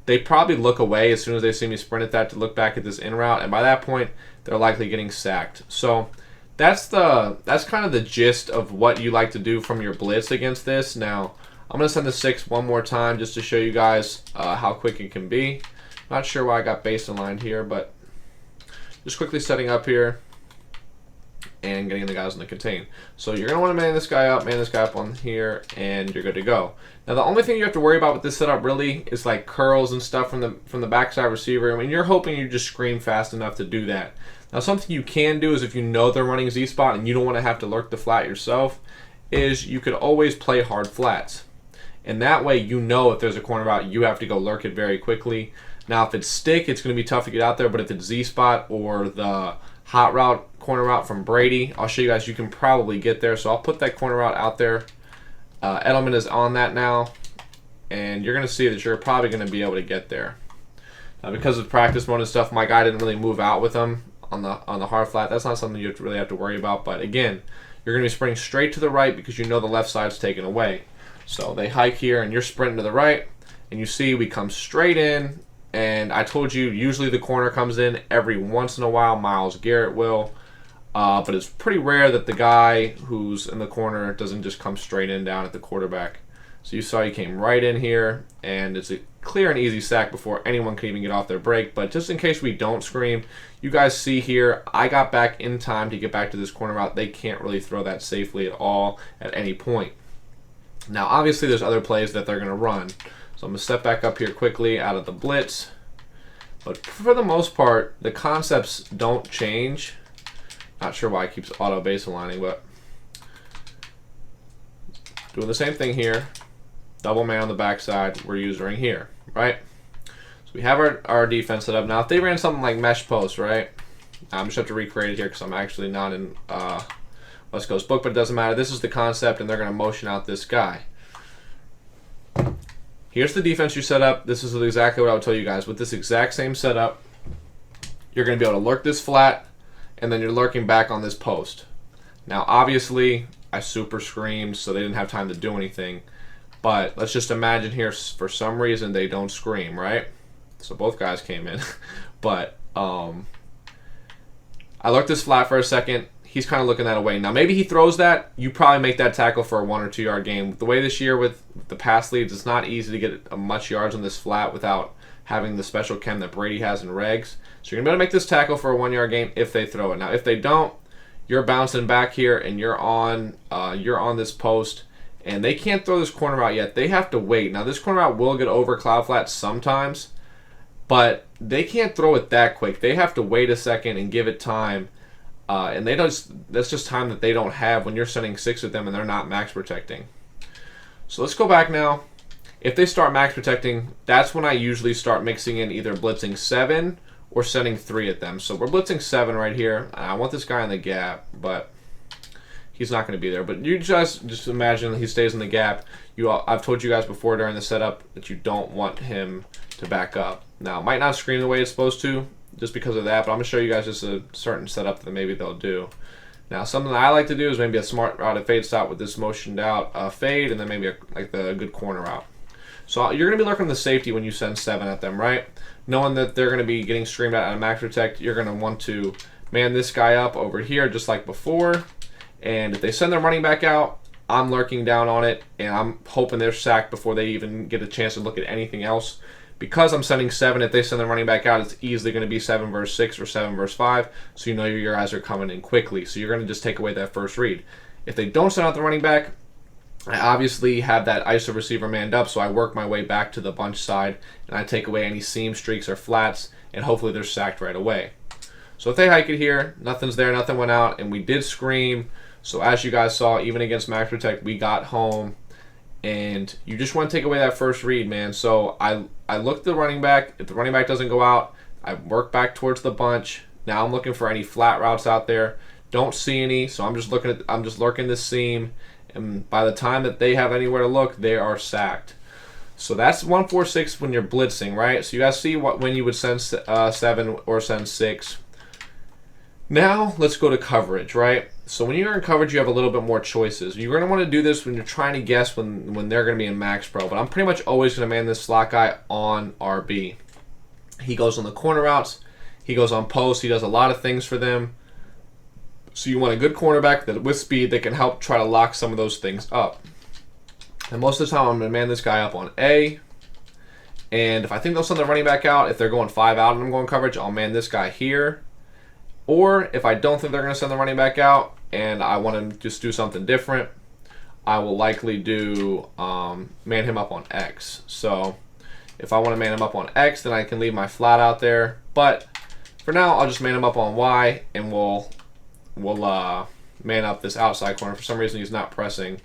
B: They probably look away as soon as they see me sprint at that to look back at this in route, and by that point, they're likely getting sacked. So that's kind of the gist of what you like to do from your blitz against this. Now, I'm going to send the 6 one more time just to show you guys how quick it can be. Not sure why I got base aligned here, but just quickly setting up here and getting the guys in the contain. So you're going to want to man this guy up on here, and you're good to go. Now the only thing you have to worry about with this setup really is like curls and stuff from the backside receiver. I mean, you're hoping you just scream fast enough to do that. Now something you can do is if you know they're running Z spot and you don't want to have to lurk the flat yourself, is you could always play hard flats. And that way you know if there's a corner route, you have to go lurk it very quickly. Now if it's stick, it's going to be tough to get out there, but if it's Z spot or the hot route, corner route from Brady, I'll show you guys you can probably get there. So I'll put that corner route out there. Edelman is on that now, and you're going to see that you're probably going to be able to get there. Now, because of practice mode and stuff, my guy didn't really move out with him on the hard flat. That's not something you really have to worry about. But again, you're going to be sprinting straight to the right because you know the left side's taken away. So they hike here, and you're sprinting to the right, and you see we come straight in. And I told you, usually the corner comes in. Every once in a while, Myles Garrett will. But it's pretty rare that the guy who's in the corner doesn't just come straight in down at the quarterback. So you saw he came right in here, and it's a clear and easy sack before anyone can even get off their break. But just in case we don't scream, you guys see here, I got back in time to get back to this corner route. They can't really throw that safely at all at any point. Now, obviously, there's other plays that they're going to run. So I'm going to step back up here quickly out of the blitz. But for the most part, the concepts don't change. Not sure why it keeps auto base aligning, but doing the same thing here. Double man on the backside, we're using here, right? So we have our defense set up. Now, if they ran something like mesh post, right? I'm just have to recreate it here because I'm actually not in West Coast book, but it doesn't matter. This is the concept, and they're going to motion out this guy. Here's the defense you set up. This is exactly what I would tell you guys. With this exact same setup, you're going to be able to lurk this flat, and then you're lurking back on this post. Now, obviously, I super screamed, so they didn't have time to do anything. But let's just imagine here, for some reason, they don't scream, right? So both guys came in. But I lurked this flat for a second. He's kind of looking that away. Now, maybe he throws that. You probably make that tackle for a 1 or 2 yard gain. The way this year with the pass leads, it's not easy to get much yards on this flat without having the special chem that Brady has in regs. So you're going to be able to make this tackle for a 1 yard gain if they throw it. Now, if they don't, you're bouncing back here and you're on this post, and they can't throw this corner route yet. They have to wait. Now, this corner route will get over cloud flat sometimes, but they can't throw it that quick. They have to wait a second and give it time And that's just time that they don't have when you're sending 6 at them and they're not max protecting. So let's go back now. If they start max protecting, that's when I usually start mixing in either blitzing 7 or sending 3 at them. So we're blitzing 7 right here. I want this guy in the gap, but he's not going to be there. But you just imagine he stays in the gap. I've told you guys before during the setup that you don't want him to back up. Now, it might not scream the way it's supposed to just because of that, but I'm going to show you guys just a certain setup that maybe they'll do. Now, something that I like to do is maybe a smart route at fade stop with this motioned out fade, and then maybe like the good corner route. So you're going to be looking at the safety when you send 7 at them, right? Knowing that they're going to be getting screamed at a max protect, you're going to want to man this guy up over here just like before. And if they send their running back out, I'm lurking down on it, and I'm hoping they're sacked before they even get a chance to look at anything else. Because I'm sending 7, if they send their running back out, it's easily going to be 7 versus 6 or 7 versus 5. So you know your guys are coming in quickly. So you're going to just take away that first read. If they don't send out the running back, I obviously have that ISO receiver manned up, so I work my way back to the bunch side, and I take away any seam, streaks, or flats, and hopefully they're sacked right away. So if they hike it here, nothing's there, nothing went out, and we did scream. So as you guys saw, even against max protect, we got home. And you just want to take away that first read, man. So I look at the running back. If the running back doesn't go out, I work back towards the bunch. Now I'm looking for any flat routes out there. Don't see any, so I'm just lurking this seam. And by the time that they have anywhere to look, they are sacked. So that's 1-4-6 when you're blitzing, right? So you guys see when you would send 7 or send 6. Now let's go to coverage, right? So when you're in coverage, you have a little bit more choices. You're going to want to do this when you're trying to guess when they're going to be in max pro. But I'm pretty much always going to man this slot guy on RB. He goes on the corner routes. He goes on post. He does a lot of things for them. So you want a good cornerback that with speed that can help try to lock some of those things up. And most of the time, I'm going to man this guy up on A. And if I think they'll send the running back out, if they're going 5 out and I'm going coverage, I'll man this guy here. Or if I don't think they're going to send the running back out and I want to just do something different, I will likely do man him up on X. So if I want to man him up on X, then I can leave my flat out there. But for now, I'll just man him up on Y, and we'll man up this outside corner. For some reason, he's not pressing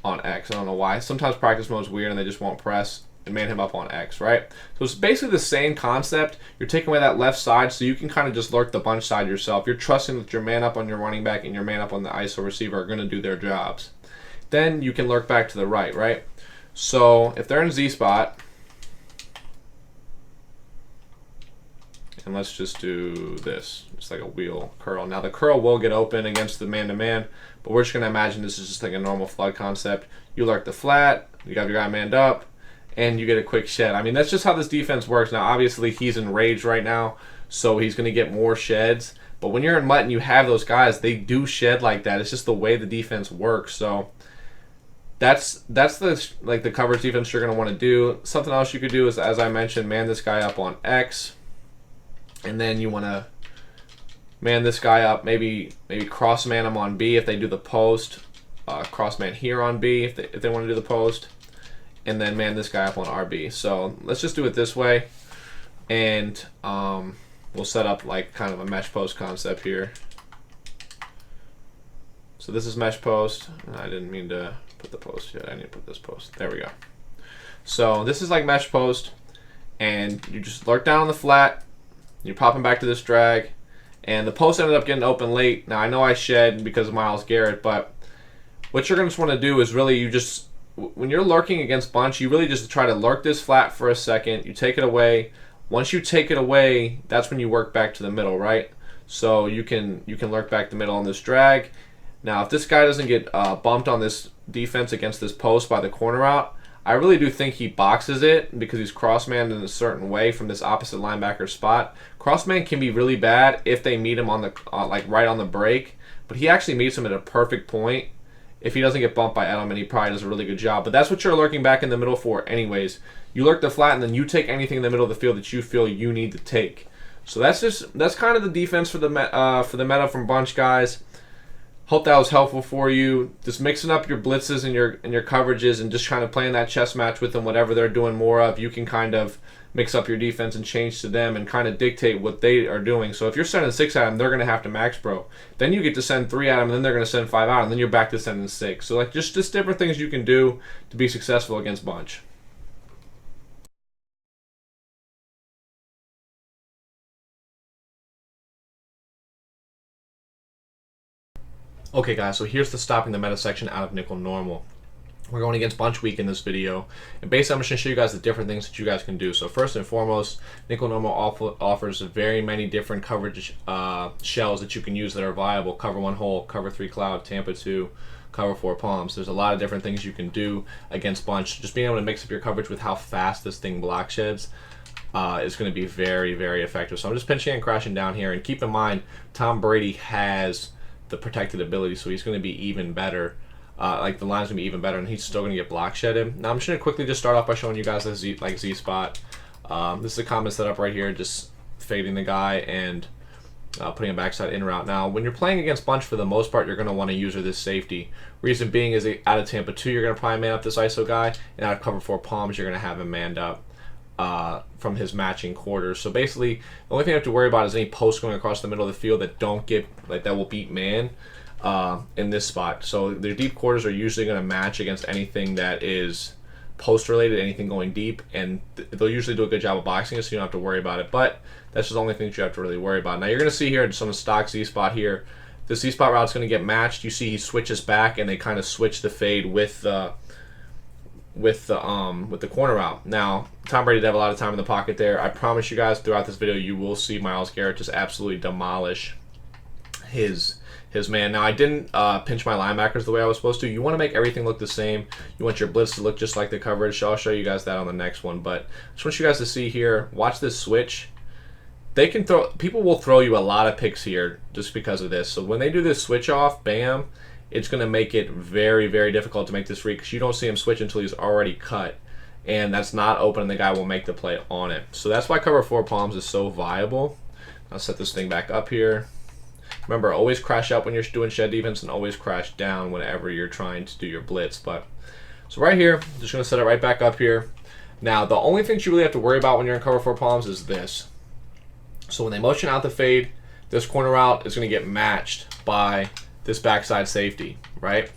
B: on X. I don't know why. Sometimes practice mode is weird and they just won't press. And man him up on X, right? So it's basically the same concept. You're taking away that left side so you can kind of just lurk the bunch side yourself. You're trusting that your man up on your running back and your man up on the ISO receiver are going to do their jobs. Then you can lurk back to the right? So if they're in Z spot, and let's just do this. It's like a wheel curl. Now the curl will get open against the man-to-man, but we're just going to imagine this is just like a normal flood concept. You lurk the flat, you got your guy manned up, and you get a quick shed. I mean, that's just how this defense works. Now, obviously, he's in rage right now, so he's going to get more sheds. But when you're in MUT and you have those guys, they do shed like that. It's just the way the defense works. So that's the coverage defense you're going to want to do. Something else you could do is, as I mentioned, man this guy up on X, and then you want to man this guy up, maybe cross man him on B if they do the post, cross man here on B if they want to do the post, and then man this guy up on RB. So let's just do it this way, and we'll set up like kind of a mesh post concept here. So this is mesh post. I didn't mean to put the post yet. I need to put this post. There we go. So this is like mesh post, and you just lurk down on the flat. You're popping back to this drag, and the post ended up getting open late. Now I know I shed because of Myles Garrett, but what you're going to just want to do is really when you're lurking against bunch, you really just try to lurk this flat for a second. You take it away. Once you take it away, that's when you work back to the middle, right? So you can lurk back the middle on this drag. Now, if this guy doesn't get bumped on this defense against this post by the corner route, I really do think he boxes it because he's cross-manned in a certain way from this opposite linebacker spot. Cross-man can be really bad if they meet him on the like right on the break, but he actually meets him at a perfect point. If he doesn't get bumped by Edelman, he probably does a really good job. But that's what you're lurking back in the middle for anyways. You lurk the flat, and then you take anything in the middle of the field that you feel you need to take. So that's kind of the defense for the meta from bunch guys. Hope that was helpful for you. Just mixing up your blitzes and your coverages and just kind of playing that chess match with them, whatever they're doing more of. You can kind of mix up your defense and change to them and kind of dictate what they are doing. So if you're sending 6 at them, they're going to have to max pro. Then you get to send 3 at them, and then they're going to send 5 out, and then you're back to sending 6. So like just different things you can do to be successful against bunch. Okay guys, so here's the stopping the meta section out of nickel normal. We're going against bunch week in this video, and basically I'm just going to show you guys the different things that you guys can do. So first and foremost, nickel normal offers very many different coverage shells that you can use that are viable. Cover 1 hole, cover 3 cloud, Tampa 2, cover 4 palms. There's a lot of different things you can do against bunch. Just being able to mix up your coverage with how fast this thing block sheds is going to be very, very effective. So I'm just pinching and crashing down here, and keep in mind Tom Brady has the protected ability, so he's going to be even better. Like the line's gonna be even better, and he's still gonna get block shedded. Now I'm just gonna quickly just start off by showing you guys the Z spot. This is a common setup right here, just fading the guy and putting a backside in route. Now when you're playing against bunch, for the most part, you're gonna want to use this safety. Reason being is out of Tampa 2, you're gonna probably man up this ISO guy, and out of cover 4 palms, you're gonna have him manned up from his matching quarters. So basically, the only thing you have to worry about is any posts going across the middle of the field that don't get that will beat man. In this spot. So their deep quarters are usually going to match against anything that is post related, anything going deep, and they'll usually do a good job of boxing it, so you don't have to worry about it. But that's just the only thing that you have to really worry about. Now you're going to see here some stock Z spot here. The Z spot route's going to get matched. You see he switches back, and they kind of switch the fade with the corner route. Now Tom Brady did have a lot of time in the pocket there. I promise you guys, throughout this video, you will see Myles Garrett just absolutely demolish his man. Now I didn't pinch my linebackers the way I was supposed to. You want to make everything look the same. You want your blitz to look just like the coverage. So I'll show you guys that on the next one. But I just want you guys to see here. Watch this switch. They can throw. People will throw you a lot of picks here just because of this. So when they do this switch off, bam, it's going to make it very, very difficult to make this read, because you don't see him switch until he's already cut, and that's not open, and the guy will make the play on it. So that's why cover 4 palms is so viable. I'll set this thing back up here. Remember, always crash up when you're doing shed defense, and always crash down whenever you're trying to do your blitz. But so right here, just going to set it right back up here. Now, the only things you really have to worry about when you're in cover 4 palms is this. So when they motion out the fade, this corner route is going to get matched by this backside safety, right?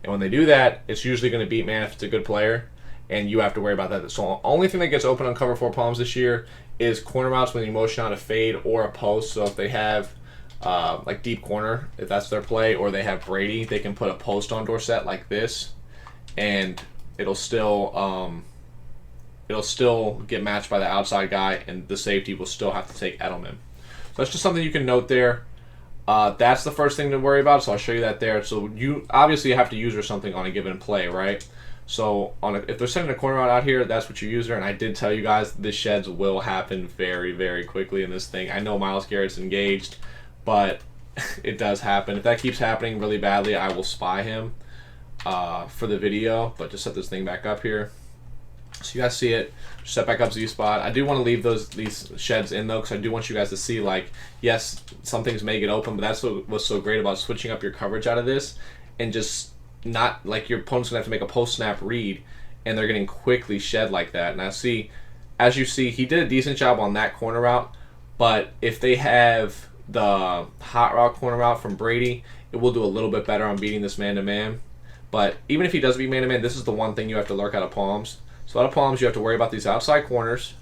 B: And when they do that, it's usually going to beat man if it's a good player, and you have to worry about that. So the only thing that gets open on cover 4 palms this year is corner routes when you motion out a fade or a post. So if they have like deep corner, if that's their play, or they have Brady, they can put a post on Dorsett like this, and it'll still get matched by the outside guy, and the safety will still have to take Edelman. So that's just something you can note there. That's the first thing to worry about, so I'll show you that there. So you obviously have to user something on a given play, right? So if they're sending a corner out here, that's what you user. And I did tell you guys the sheds will happen very, very quickly in this thing. I know Myles Garrett's engaged, but it does happen. If that keeps happening really badly, I will spy him for the video. But just set this thing back up here, so you guys see it. Just set back up Z spot. I do want to leave these sheds in though, because I do want you guys to see, like, yes, some things may get open, but that's what's so great about switching up your coverage out of this, and just not like your opponent's gonna have to make a post snap read, and they're getting quickly shed like that. Now see, as you see, he did a decent job on that corner route, but if they have the hot route corner route from Brady, it will do a little bit better on beating this man-to-man. But even if he does beat man-to-man, this is the one thing you have to lurk out of palms. So out of palms, you have to worry about these outside corners,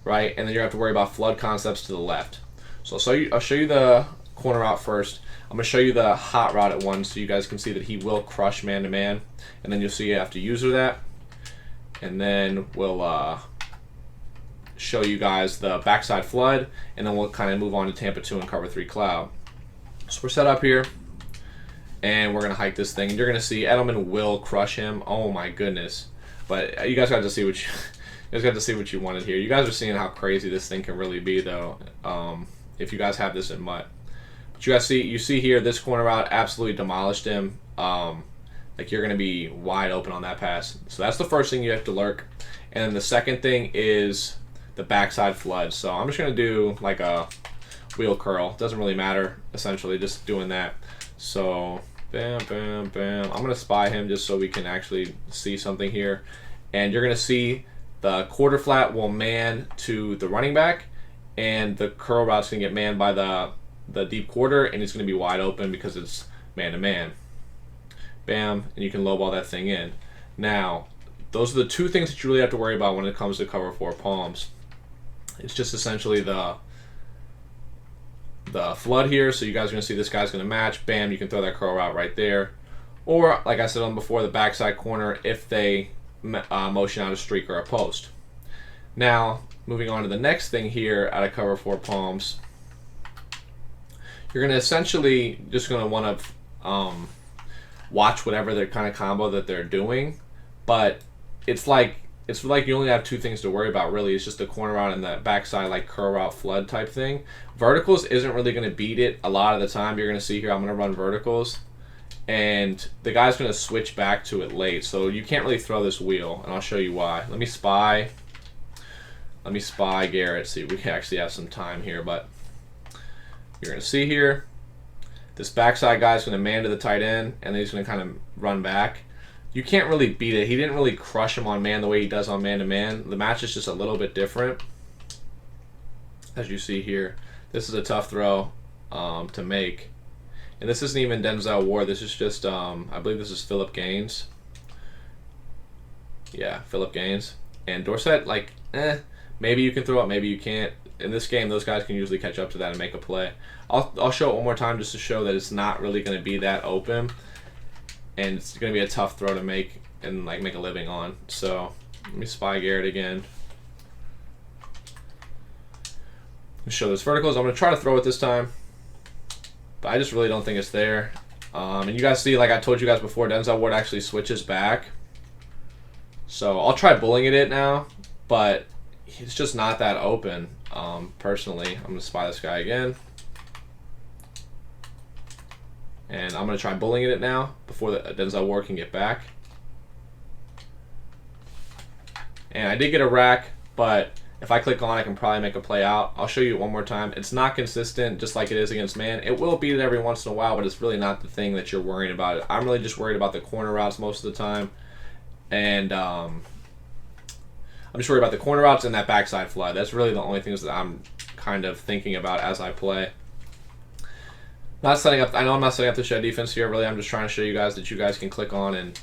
B: right? And then you have to worry about flood concepts to the left. So I'll show you the corner route first. I'm going to show you the hot route at one, so you guys can see that he will crush man-to-man. And then you'll see you have to user that. And then we'll show you guys the backside flood, and then we'll kind of move on to Tampa 2 and cover 3 cloud. So we're set up here, and we're going to hike this thing, and you're going to see Edelman will crush him. Oh my goodness. But you guys got to see what you wanted here. You guys are seeing how crazy this thing can really be, though, if you guys have this in MUT. But you see here, this corner route absolutely demolished him. Like, you're going to be wide open on that pass. So that's the first thing you have to lurk. And then the second thing is the backside flood. So I'm just going to do like a wheel curl. Doesn't really matter, essentially, just doing that. So, bam, bam, bam. I'm going to spy him just so we can actually see something here. And you're going to see the quarter flat will man to the running back, and the curl route's going to get manned by the deep quarter, and it's going to be wide open because it's man-to-man. Bam, and you can low ball that thing in. Now, those are the two things that you really have to worry about when it comes to cover 4 palms. It's just essentially the flood here, so you guys are going to see this guy's going to match. Bam, you can throw that curl route right there. Or, like I said on before, the backside corner if they motion out a streak or a post. Now, moving on to the next thing here out of cover 4 palms, you're going to essentially just going to want to watch whatever their kind of combo that they're doing, but it's like you only have two things to worry about really. It's just the corner route and the backside like curl route flood type thing. Verticals isn't really going to beat it a lot of the time. You're going to see here I'm going to run verticals, and the guy's going to switch back to it late, so you can't really throw this wheel, and I'll show you why. Let me spy Garrett, see if we actually have some time here. But you're going to see here this backside guy's going to man to the tight end, and then he's going to kind of run back. You can't really beat it. He didn't really crush him on man the way he does on man-to-man. The match is just a little bit different. As you see here, this is a tough throw to make. And this isn't even Denzel Ward. This is just, I believe this is Philip Gaines. Yeah, Philip Gaines. And Dorsett, like, maybe you can throw it, maybe you can't. In this game, those guys can usually catch up to that and make a play. I'll show it one more time just to show that it's not really going to be that open, and it's going to be a tough throw to make and like make a living on. So let me spy Garrett again. Show those verticals. I'm going to try to throw it this time, but I just really don't think it's there. And you guys see, like I told you guys before, Denzel Ward actually switches back. So I'll try bullying it now, but it's just not that open. Personally, I'm going to spy this guy again. And I'm going to try bullying it now before the Denzel Ward can get back. And I did get a rack, but if I click on, I can probably make a play out. I'll show you it one more time. It's not consistent, just like it is against man. It will beat it every once in a while, but it's really not the thing that you're worrying about. I'm really just worried about the corner routes most of the time. And I'm just worried about the corner routes and that backside fly. That's really the only things that I'm kind of thinking about as I play. Not setting up. I know I'm not setting up the shed defense here. Really, I'm just trying to show you guys that you guys can click on and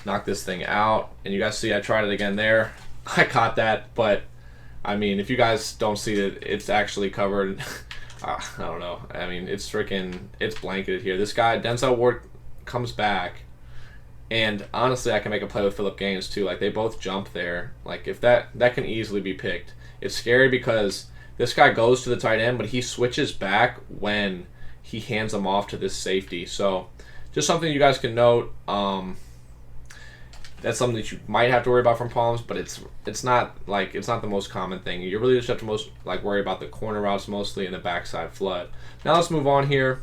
B: knock this thing out. And you guys see I tried it again there. I caught that, but I mean, if you guys don't see it, it's actually covered. I don't know. I mean, it's blanketed here. This guy, Denzel Ward, comes back. And honestly, I can make a play with Philip Gaines too. Like, they both jump there. Like, if that can easily be picked. It's scary because this guy goes to the tight end, but he switches back when he hands them off to this safety. So, just something you guys can note. That's something that you might have to worry about from palms, but it's not the most common thing. You really just have to worry about the corner routes mostly and the backside flood. Now let's move on here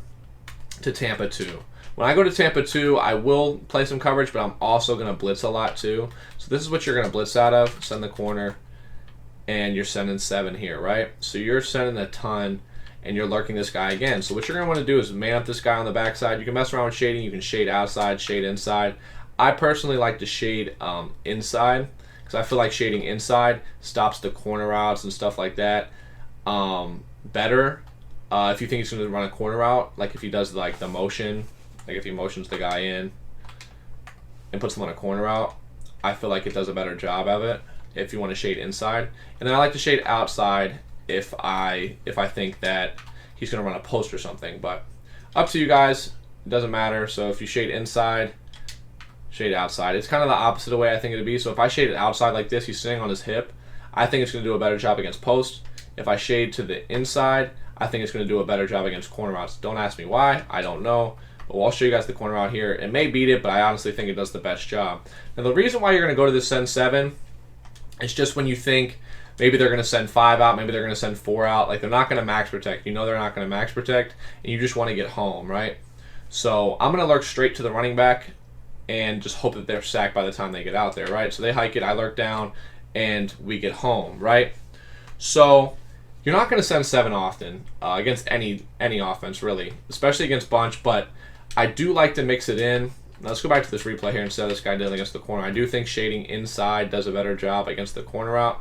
B: to Tampa 2. When I go to Tampa 2, I will play some coverage, but I'm also going to blitz a lot too. So this is what you're going to blitz out of. Send the corner, and you're sending 7 here, right? So you're sending a ton, and you're lurking this guy again. So what you're going to want to do is man up this guy on the backside. You can mess around with shading. You can shade outside, shade inside. I personally like to shade inside because I feel like shading inside stops the corner routes and stuff like that better. If you think he's going to run a corner route, like if he does like the motion, like if he motions the guy in and puts him on a corner route, I feel like it does a better job of it if you want to shade inside. And then I like to shade outside if I think that he's going to run a post or something. But up to you guys. It doesn't matter. So if you shade inside, shade outside. It's kind of the opposite of the way I think it would be. So if I shade it outside like this, he's sitting on his hip, I think it's going to do a better job against post. If I shade to the inside, I think it's going to do a better job against corner routes. Don't ask me why. I don't know. But I'll show you guys the corner route here. It may beat it, but I honestly think it does the best job. Now the reason why you're going to go to this send 7 is just when you think maybe they're going to send 5 out, maybe they're going to send 4 out. Like, they're not going to max protect. You know they're not going to max protect, and you just want to get home, right? So I'm going to lurk straight to the running back and just hope that they're sacked by the time they get out there, right? So they hike it, I lurk down, and we get home, right? So you're not going to send 7 often against any offense, really, especially against bunch, but I do like to mix it in. Now let's go back to this replay here instead of this guy did against the corner. I do think shading inside does a better job against the corner route.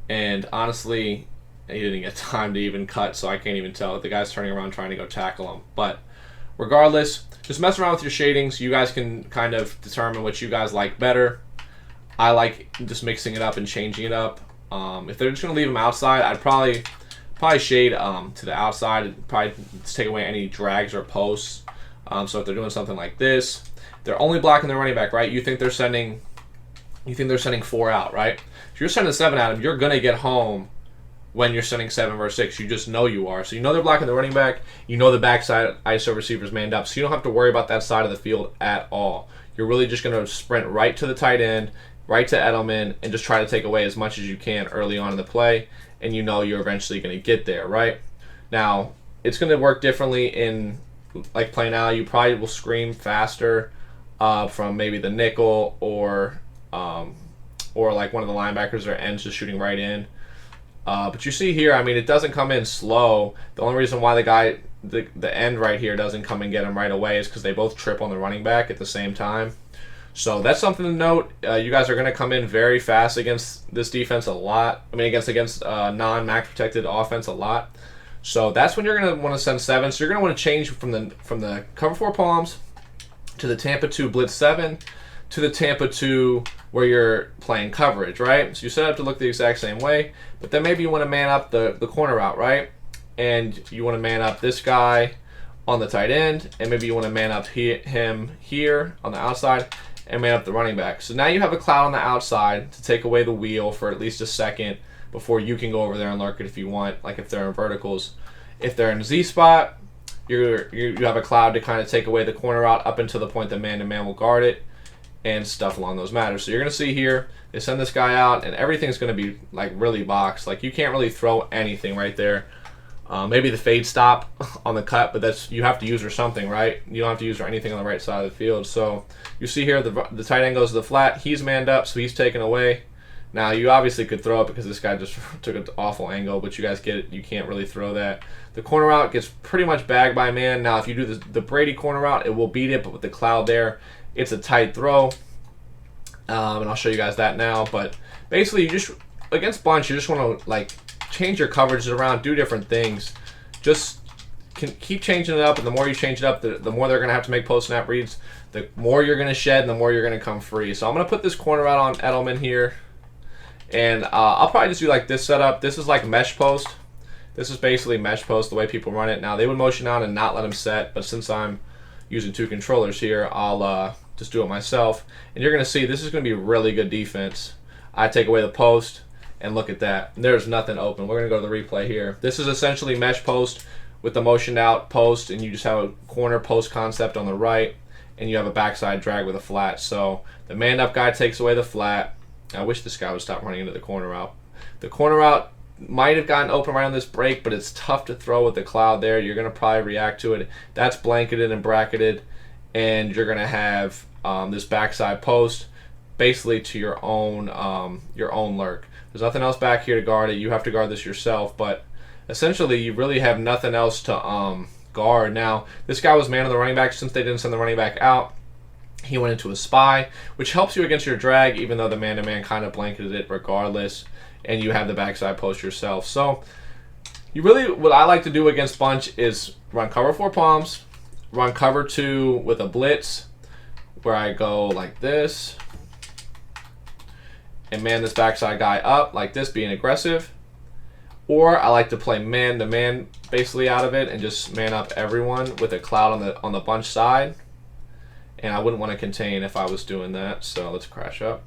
B: And honestly, he didn't get time to even cut, so I can't even tell. The guy's turning around trying to go tackle him. But regardless, just mess around with your shadings. You guys can kind of determine what you guys like better. I like just mixing it up and changing it up. If they're just going to leave him outside, I'd probably shade to the outside and probably just take away any drags or posts. So if they're doing something like this, they're only blocking their running back, right? You think they're sending 4 out, right? If you're sending 7 at them, you're going to get home when you're sending 7 versus 6. You just know you are. So you know they're blocking the running back. You know the backside ISO receivers manned up. So you don't have to worry about that side of the field at all. You're really just going to sprint right to the tight end, right to Edelman, and just try to take away as much as you can early on in the play. And you know you're eventually going to get there, right? Now, it's going to work differently in like play now. You probably will scream faster from maybe the nickel or like one of the linebackers or ends just shooting right in. But you see here, I mean, it doesn't come in slow. The only reason why the end right here doesn't come and get him right away is because they both trip on the running back at the same time. So that's something to note. You guys are going to come in very fast against this defense a lot. I mean, against non-max protected offense a lot. So that's when you're going to want to send 7. So you're going to want to change from the cover 4 palms to the Tampa 2 blitz 7 to the Tampa 2 where you're playing coverage, right? So you set up to look the exact same way, but then maybe you want to man up the corner route, right? And you want to man up this guy on the tight end, and maybe you want to man up him here on the outside and man up the running back. So now you have a cloud on the outside to take away the wheel for at least a second before you can go over there and lurk it if you want, like if they're in verticals. If they're in Z spot, you have a cloud to kind of take away the corner route up until the point that man-to-man will guard it and stuff along those matters. So you're going to see here, they send this guy out, and everything's going to be like really boxed. Like you can't really throw anything right there. Maybe the fade stop on the cut, but you have to use or something, right? You don't have to use or anything on the right side of the field. So you see here the tight end goes to the flat. He's manned up, so he's taken away. Now you obviously could throw it because this guy just took an awful angle, but you guys get it. You can't really throw that. The corner route gets pretty much bagged by man. Now if you do the Brady corner route, it will beat it, but with the cloud there, it's a tight throw. And I'll show you guys that now. But basically, against bunch, you just want to like change your coverages around, do different things. Just keep changing it up, and the more you change it up, the more they're going to have to make post-snap reads, the more you're going to shed, and the more you're going to come free. So I'm going to put this corner out on Edelman here, and I'll probably just do like this setup. This is like mesh post. This is basically mesh post, the way people run it. Now, they would motion out and not let him set, but since I'm using 2 controllers here, I'll just do it myself. And you're going to see this is going to be really good defense. I take away the post, and look at that. There's nothing open. We're going to go to the replay here. This is essentially mesh post with the motion out post, and you just have a corner post concept on the right, and you have a backside drag with a flat. So the man-up guy takes away the flat. I wish this guy would stop running into the corner route. The corner route might have gotten open right on this break, but it's tough to throw with the cloud there. You're going to probably react to it. That's blanketed and bracketed, and you're going to have this backside post basically to your own lurk. There's nothing else back here to guard it. You have to guard this yourself, but essentially you really have nothing else to guard. Now, this guy was man on the running back. Since they didn't send the running back out, he went into a spy, which helps you against your drag, even though the man-to-man kind of blanketed it regardless, and you have the backside post yourself. So what I like to do against bunch is run cover 4 palms, run cover 2 with a blitz, where I go like this, and man this backside guy up like this, being aggressive. Or I like to play man-to-man basically out of it and just man up everyone with a cloud on the bunch side. And I wouldn't want to contain if I was doing that, so let's crash up.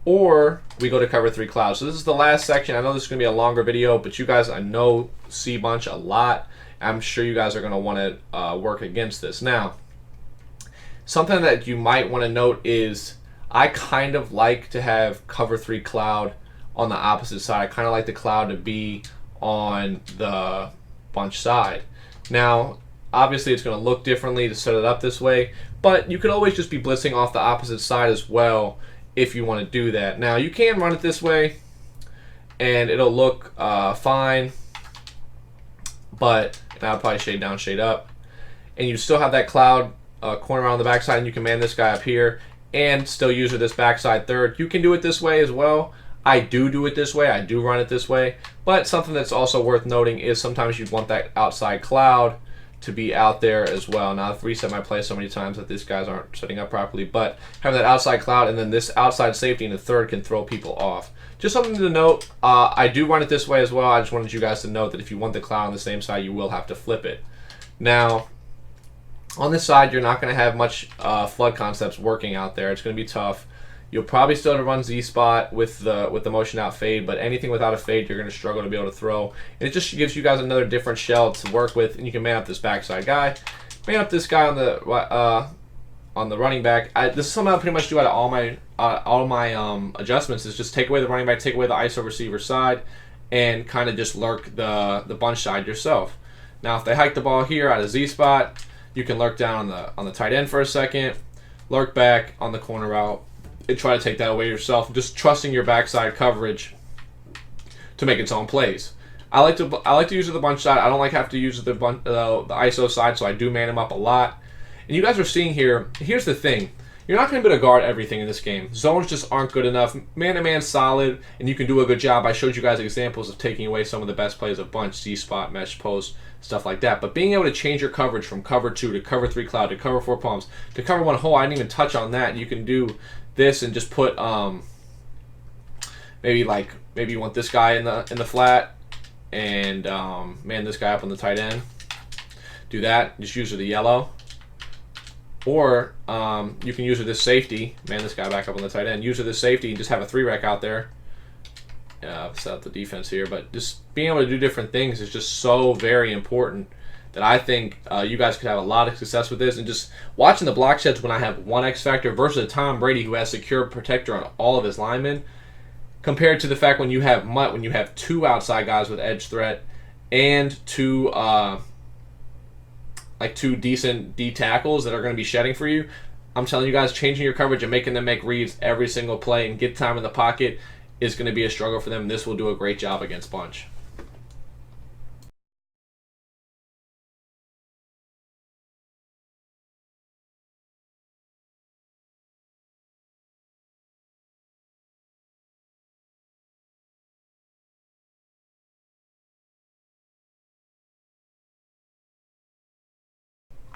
B: Or we go to cover 3 cloud. So this is the last section. I know this is going to be a longer video, but you guys, I know, see bunch a lot. I'm sure you guys are going to want to work against this. Now, something that you might want to note is I kind of like to have cover 3 cloud on the opposite side. I kind of like the cloud to be on the bunch side. Now, obviously it's going to look differently to set it up this way, but you could always just be blitzing off the opposite side as well if you want to do that. Now, you can run it this way, and it'll look fine, but I'll probably shade down, shade up. and you still have that cloud corner on the backside, and you can man this guy up here and still use this backside third. You can do it this way as well. I do it this way. I do run it this way. But something that's also worth noting is sometimes you'd want that outside cloud to be out there as well. Now I've reset my play so many times that these guys aren't setting up properly, but having that outside cloud and then this outside safety in the third can throw people off. Just something to note. I do run it this way as well. I just wanted you guys to note that if you want the cloud on the same side, you will have to flip it. Now, on this side, you're not going to have much flood concepts working out there. It's going to be tough. You'll probably still have to run Z-spot with the motion out fade, but anything without a fade, you're going to struggle to be able to throw. And it just gives you guys another different shell to work with, and you can man up this backside guy. Man up this guy on the running back. This is something I pretty much do out of all my adjustments, is just take away the running back, take away the ISO receiver side, and kind of just lurk the bunch side yourself. Now, if they hike the ball here out of Z-spot, you can lurk down on the tight end for a second, lurk back on the corner route, and try to take that away yourself, just trusting your backside coverage to make its own plays. I like to use the bunch side. I don't like have to use the ISO side, so I do man him up a lot. And you guys are seeing here, here's the thing. You're not going to be able to guard everything in this game. Zones just aren't good enough. Man-to-man solid, and you can do a good job. I showed you guys examples of taking away some of the best plays of bunch, Z-spot, mesh, post, stuff like that. But being able to change your coverage from cover 2 to cover 3 cloud to cover 4 palms to cover 1 hole, I didn't even touch on that. You can do this and just put maybe you want this guy in the flat and man this guy up on the tight end. Do that. Just use the yellow. Or you can use this safety, man this guy back up on the tight end, use this safety and just have a 3-rec out there. Set up the defense here, but just being able to do different things is just so very important that I think you guys could have a lot of success with this. And just watching the block sheds when I have 1 X factor versus Tom Brady who has secure protector on all of his linemen, compared to the fact when you have Mutt, when you have 2 outside guys with edge threat and 2 decent D tackles that are going to be shedding for you. I'm telling you guys, changing your coverage and making them make reads every single play and get time in the pocket is going to be a struggle for them. This will do a great job against bunch.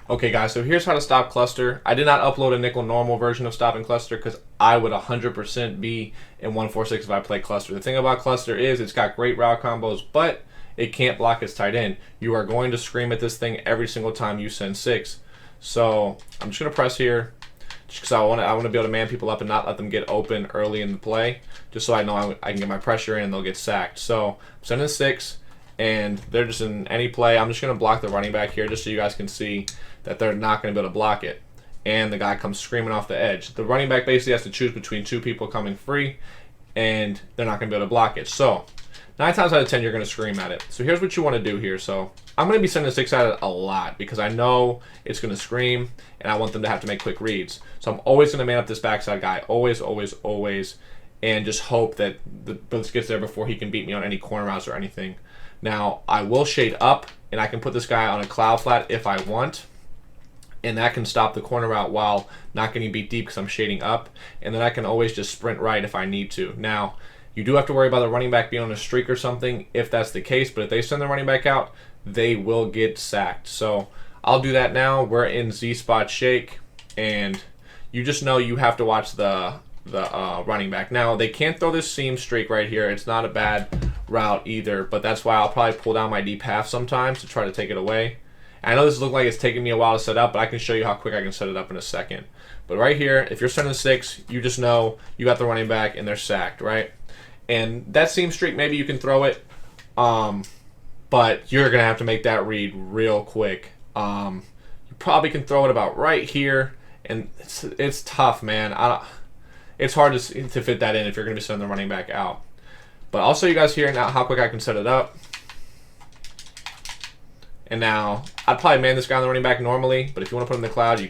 B: Okay guys, so here's how to stop cluster. I did not upload a nickel normal version of stopping cluster because I would 100% be in 146 if I play cluster. The thing about cluster is it's got great route combos, but it can't block its tight end. You are going to scream at this thing every single time you send 6. So I'm just going to press here just because I want to be able to man people up and not let them get open early in the play, just so I know I can get my pressure in and they'll get sacked. So I'm sending 6 and they're just in any play. I'm just going to block the running back here just so you guys can see that they're not going to be able to block it. And the guy comes screaming off the edge. The running back basically has to choose between 2 people coming free, and they're not going to be able to block it. So 9 times out of 10, you're going to scream at it. So here's what you want to do here. So I'm going to be sending 6 at it a lot because I know it's going to scream, and I want them to have to make quick reads. So I'm always going to man up this backside guy. Always, always, always. And just hope that the blitz gets there before he can beat me on any corner routes or anything. Now, I will shade up, and I can put this guy on a cloud flat if I want. And that can stop the corner route while not getting beat deep because I'm shading up. And then I can always just sprint right if I need to. Now, you do have to worry about the running back being on a streak or something if that's the case. But if they send the running back out, they will get sacked. So I'll do that now. We're in Z-spot shake. And you just know you have to watch the running back. Now, they can't throw this seam streak right here. It's not a bad route either. But that's why I'll probably pull down my deep half sometimes to try to take it away. I know this looks like it's taking me a while to set up, but I can show you how quick I can set it up in a second. But right here, if you're sending 6, you just know you got the running back and they're sacked, right? And that seam streak, maybe you can throw it, but you're going to have to make that read real quick. You probably can throw it about right here, and it's tough, man. It's hard to fit that in if you're going to be sending the running back out. But I'll show you guys here now how quick I can set it up. And now, I'd probably man this guy on the running back normally, but if you want to put him in the cloud, you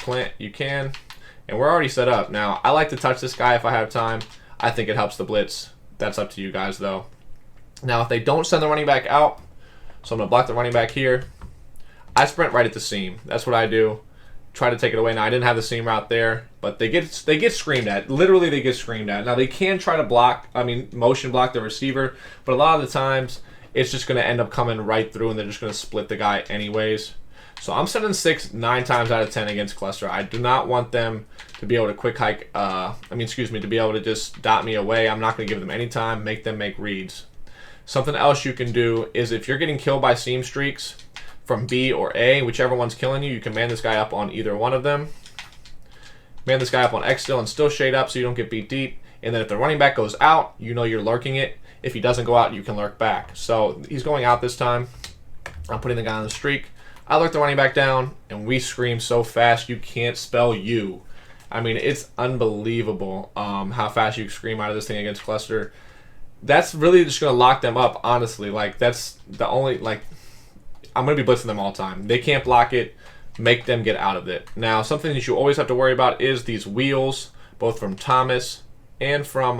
B: can. And we're already set up. Now, I like to touch this guy if I have time. I think it helps the blitz. That's up to you guys, though. Now, if they don't send the running back out, so I'm going to block the running back here. I sprint right at the seam. That's what I do. Try to take it away. Now I didn't have the seam route there, but they get screamed at. Literally, they get screamed at. Now they can try to block, motion block the receiver, but a lot of the times it's just going to end up coming right through, and they're just going to split the guy anyways. So I'm sending 6 9 times out of 10 against cluster. I do not want them to be able to quick hike. To be able to just dot me away. I'm not going to give them any time. Make them make reads. Something else you can do is if you're getting killed by seam streaks from B or A, whichever one's killing you, you can man this guy up on either one of them. Man this guy up on X still and still shade up so you don't get beat deep. And then if the running back goes out, you know you're lurking it. If he doesn't go out, you can lurk back. So he's going out this time. I'm putting the guy on the streak. I lurk the running back down, and we scream so fast you can't spell you. I mean, it's unbelievable how fast you scream out of this thing against cluster. That's really just going to lock them up, honestly. Like, that's the only, like, I'm going to be blitzing them all the time. They can't block it. Make them get out of it. Now, something that you always have to worry about is these wheels, both from Thomas and from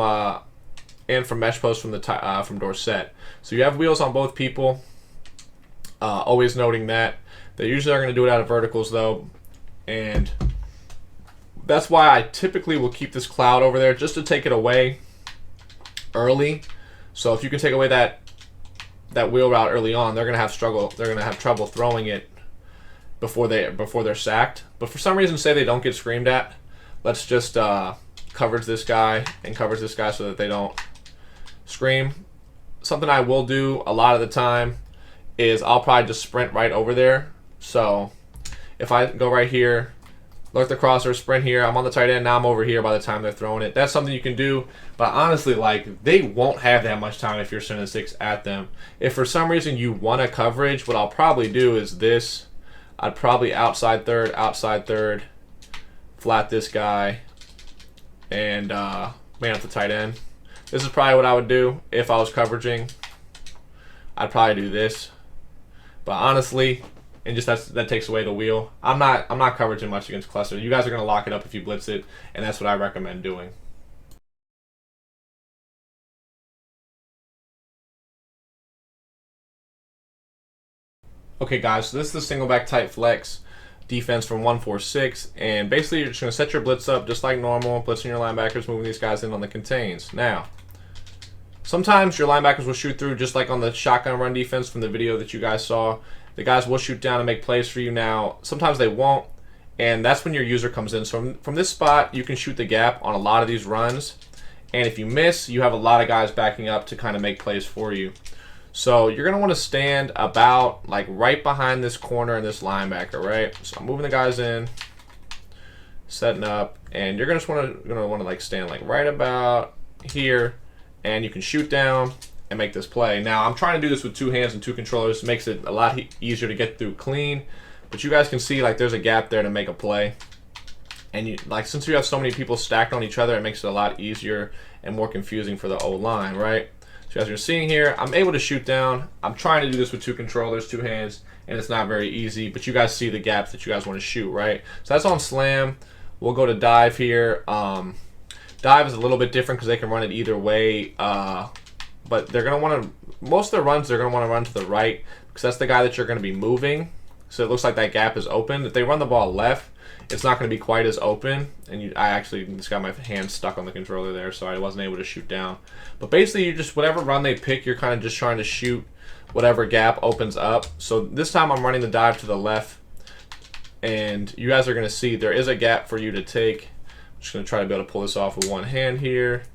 B: mesh post from Dorsett. So you have wheels on both people. Always noting that. They usually are going to do it out of verticals, though. And that's why I typically will keep this cloud over there just to take it away early. So if you can take away that wheel route early on, they're going to have struggle. They're going to have trouble throwing it before they're sacked. But for some reason, say they don't get screamed at. Let's just coverage this guy and coverage this guy so that they don't scream. Something I will do a lot of the time is I'll probably just sprint right over there. So if I go right here, lurk the crosser, sprint here, I'm on the tight end, now I'm over here by the time they're throwing it. That's something you can do, but honestly, like, they won't have that much time if you're sending 6 at them. If for some reason you want a coverage, what I'll probably do is this. I'd probably outside third, flat this guy, and man up the tight end. This is probably what I would do if I was coveraging. I'd probably do this. But honestly, and just that takes away the wheel. I'm not coveraging much against cluster. You guys are going to lock it up if you blitz it, and that's what I recommend doing. Okay, guys, so this is the single back tight flex defense from 146, and basically you're just going to set your blitz up just like normal, blitzing your linebackers, moving these guys in on the contains. Now, sometimes your linebackers will shoot through just like on the shotgun run defense from the video that you guys saw. The guys will shoot down and make plays for you now. Sometimes they won't, and that's when your user comes in. So from this spot, you can shoot the gap on a lot of these runs, and if you miss, you have a lot of guys backing up to kind of make plays for you. So you're going to want to stand about like right behind this corner and this linebacker, right? So I'm moving the guys in, setting up, and you're going to want to like stand like right about here, and you can shoot down and make this play. Now, I'm trying to do this with 2 hands and 2 controllers. It makes it a lot easier to get through clean. But you guys can see like there's a gap there to make a play. And since you have so many people stacked on each other, it makes it a lot easier and more confusing for the O-line, right? So as you're seeing here, I'm able to shoot down. I'm trying to do this with 2 controllers, 2 hands, and it's not very easy. But you guys see the gaps that you guys want to shoot, right? So that's on slam. We'll go to dive here. Dive is a little bit different because they can run it either way. But they're going to want to, most of their runs, they're going to want to run to the right because that's the guy that you're going to be moving. So it looks like that gap is open. If they run the ball left, it's not going to be quite as open. And I actually just got my hand stuck on the controller there, so I wasn't able to shoot down. But basically, you just, whatever run they pick, you're kind of just trying to shoot whatever gap opens up. So this time I'm running the dive to the left. And you guys are going to see there is a gap for you to take. I'm just going to try to be able to pull this off with one hand here.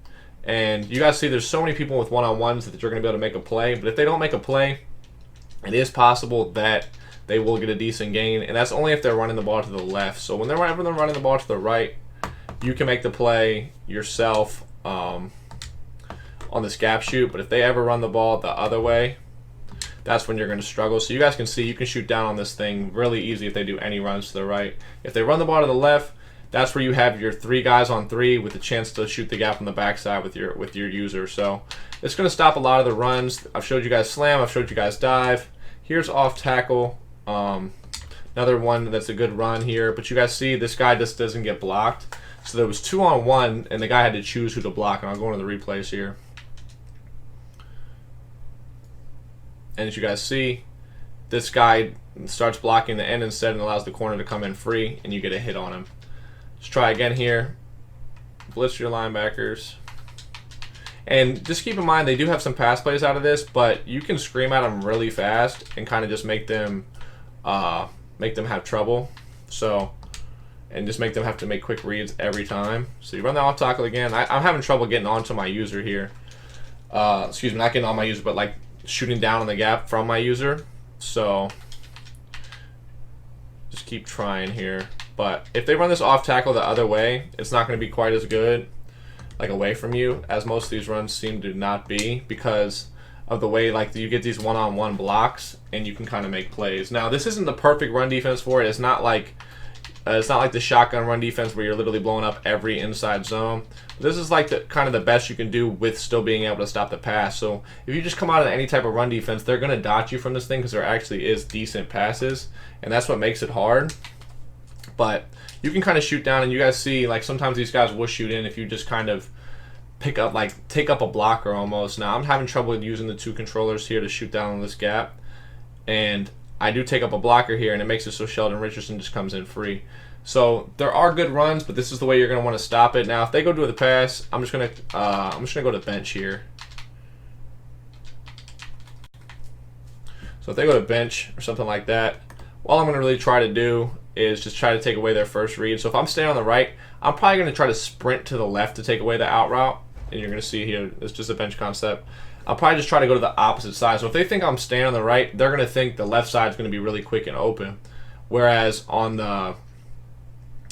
B: And you guys see there's so many people with one-on-ones that you're going to be able to make a play. But if they don't make a play, it is possible that they will get a decent gain. And that's only if they're running the ball to the left. So whenever they're running the ball to the right, you can make the play yourself on this gap shoot. But if they ever run the ball the other way, that's when you're going to struggle. So you guys can see you can shoot down on this thing really easy if they do any runs to the right. If they run the ball to the left, that's where you have your 3 guys on 3 with a chance to shoot the gap on the backside with your user. So it's going to stop a lot of the runs. I've showed you guys slam. I've showed you guys dive. Here's off tackle. Another one that's a good run here. But you guys see this guy just doesn't get blocked. So there was 2-on-1, and the guy had to choose who to block. And I'll go into the replays here. And as you guys see, this guy starts blocking the end instead and allows the corner to come in free, and you get a hit on him. Let's try again here. Blitz your linebackers. And just keep in mind, they do have some pass plays out of this, but you can scream at them really fast and kind of just make them have trouble. So, and just make them have to make quick reads every time. So you run the off tackle again. I'm having trouble getting onto my user here. Excuse me, not getting on my user, but like shooting down on the gap from my user. So just keep trying here. But if they run this off tackle the other way, it's not going to be quite as good, like away from you, as most of these runs seem to not be, because of the way like you get these one-on-one blocks and you can kind of make plays. Now this isn't the perfect run defense for it. It's not like the shotgun run defense where you're literally blowing up every inside zone. This is like the kind of the best you can do with still being able to stop the pass. So if you just come out of any type of run defense, they're going to dot you from this thing because there actually is decent passes, and that's what makes it hard. But you can kind of shoot down, and you guys see like sometimes these guys will shoot in if you just kind of take up a blocker almost. Now I'm having trouble with using the two controllers here to shoot down on this gap, and I do take up a blocker here, and it makes it so Sheldon Richardson just comes in free. So there are good runs, but this is the way you're going to want to stop it. Now if they go to the pass, I'm just gonna go to bench here. So if they go to bench or something like that, all I'm going to really try to do is just try to take away their first read. So if I'm staying on the right, I'm probably going to try to sprint to the left to take away the out route. And you're going to see here, it's just a bench concept. I'll probably just try to go to the opposite side. So if they think I'm staying on the right, they're going to think the left side is going to be really quick and open. Whereas on the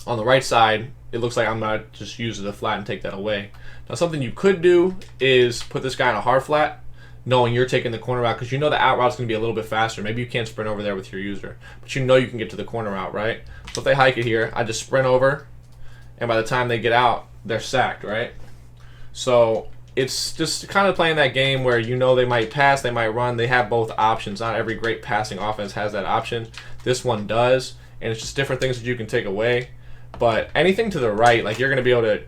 B: right side, it looks like I'm going to just use the flat and take that away. Now something you could do is put this guy in a hard flat, knowing you're taking the corner route, because you know the out route's going to be a little bit faster. Maybe you can't sprint over there with your user, but you know you can get to the corner route, right? So if they hike it here, I just sprint over, and by the time they get out, they're sacked, right? So it's just kind of playing that game where you know they might pass, they might run. They have both options. Not every great passing offense has that option. This one does, and it's just different things that you can take away. But anything to the right, like you're going to be able to,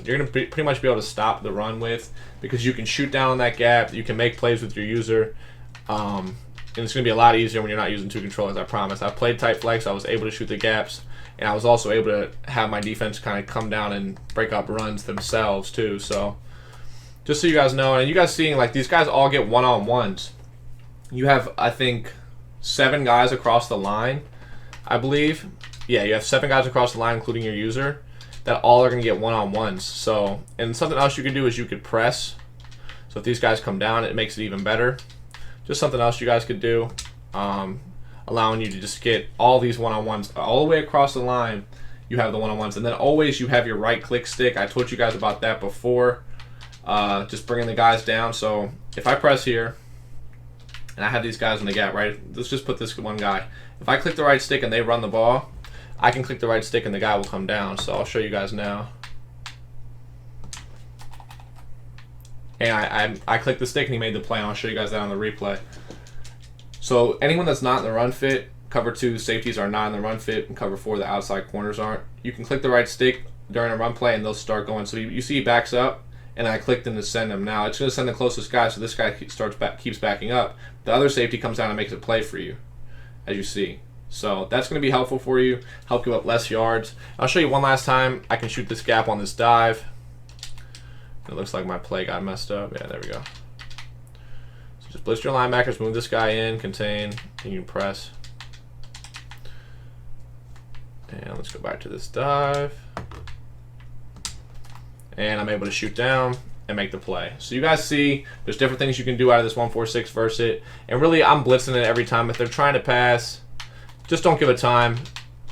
B: you're going to pretty much be able to stop the run with, because you can shoot down on that gap, you can make plays with your user, and it's going to be a lot easier when you're not using two controllers, I promise. I played tight flex, I was able to shoot the gaps, and I was also able to have my defense kind of come down and break up runs themselves too. So just so you guys know, and you guys seeing like these guys all get one-on-ones. You have, I think, 7 guys across the line, I believe. Yeah, you have 7 guys across the line, including your user, that all are going to get one-on-ones. So, and something else you could do is you could press. So if these guys come down, it makes it even better. Just something else you guys could do, allowing you to just get all these one-on-ones all the way across the line. You have the one-on-ones, and then always you have your right-click stick. I told you guys about that before. Just bringing the guys down. So if I press here, and I have these guys in the gap, right? Let's just put this one guy. If I click the right stick and they run the ball, I can click the right stick and the guy will come down. So I'll show you guys now. And I clicked the stick and he made the play, and I'll show you guys that on the replay. So anyone that's not in the run fit, cover 2 safeties are not in the run fit, and cover 4 the outside corners aren't. You can click the right stick during a run play and they'll start going. So you see he backs up, and I clicked him to send him. Now it's going to send the closest guy, so this guy keeps backing up. The other safety comes down and makes a play for you, as you see. So that's going to be helpful for you, help you up less yards. I'll show you one last time. I can shoot this gap on this dive. It looks like my play got messed up. Yeah, there we go. So just blitz your linebackers, move this guy in, contain, and you can press. And let's go back to this dive. And I'm able to shoot down and make the play. So you guys see there's different things you can do out of this 1-4-6 versus it. And really I'm blitzing it every time. If they're trying to pass, just don't give it time.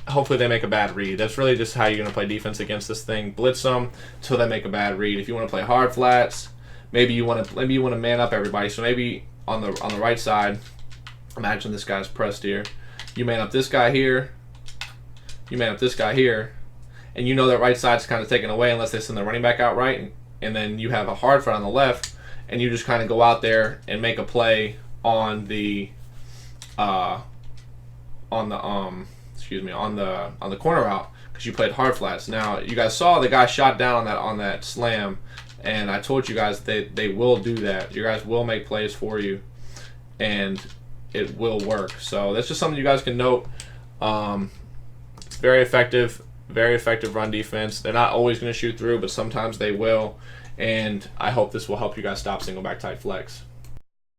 B: Hopefully they make a bad read. That's really just how you're going to play defense against this thing. Blitz them till they make a bad read. If you want to play hard flats, maybe you want to man up everybody. So maybe on the right side, imagine this guy's pressed here. You man up this guy here. You man up this guy here. And you know that right side's kind of taken away unless they send the running back out right. And then you have a hard flat on the left, and you just kind of go out there and make a play on the corner route, because you played hard flats. Now you guys saw the guy shot down on that slam, and I told you guys they will do that. You guys will make plays for you, and it will work. So that's just something you guys can note. It's very effective run defense. They're not always going to shoot through, but sometimes they will. And I hope this will help you guys stop single back tight flex.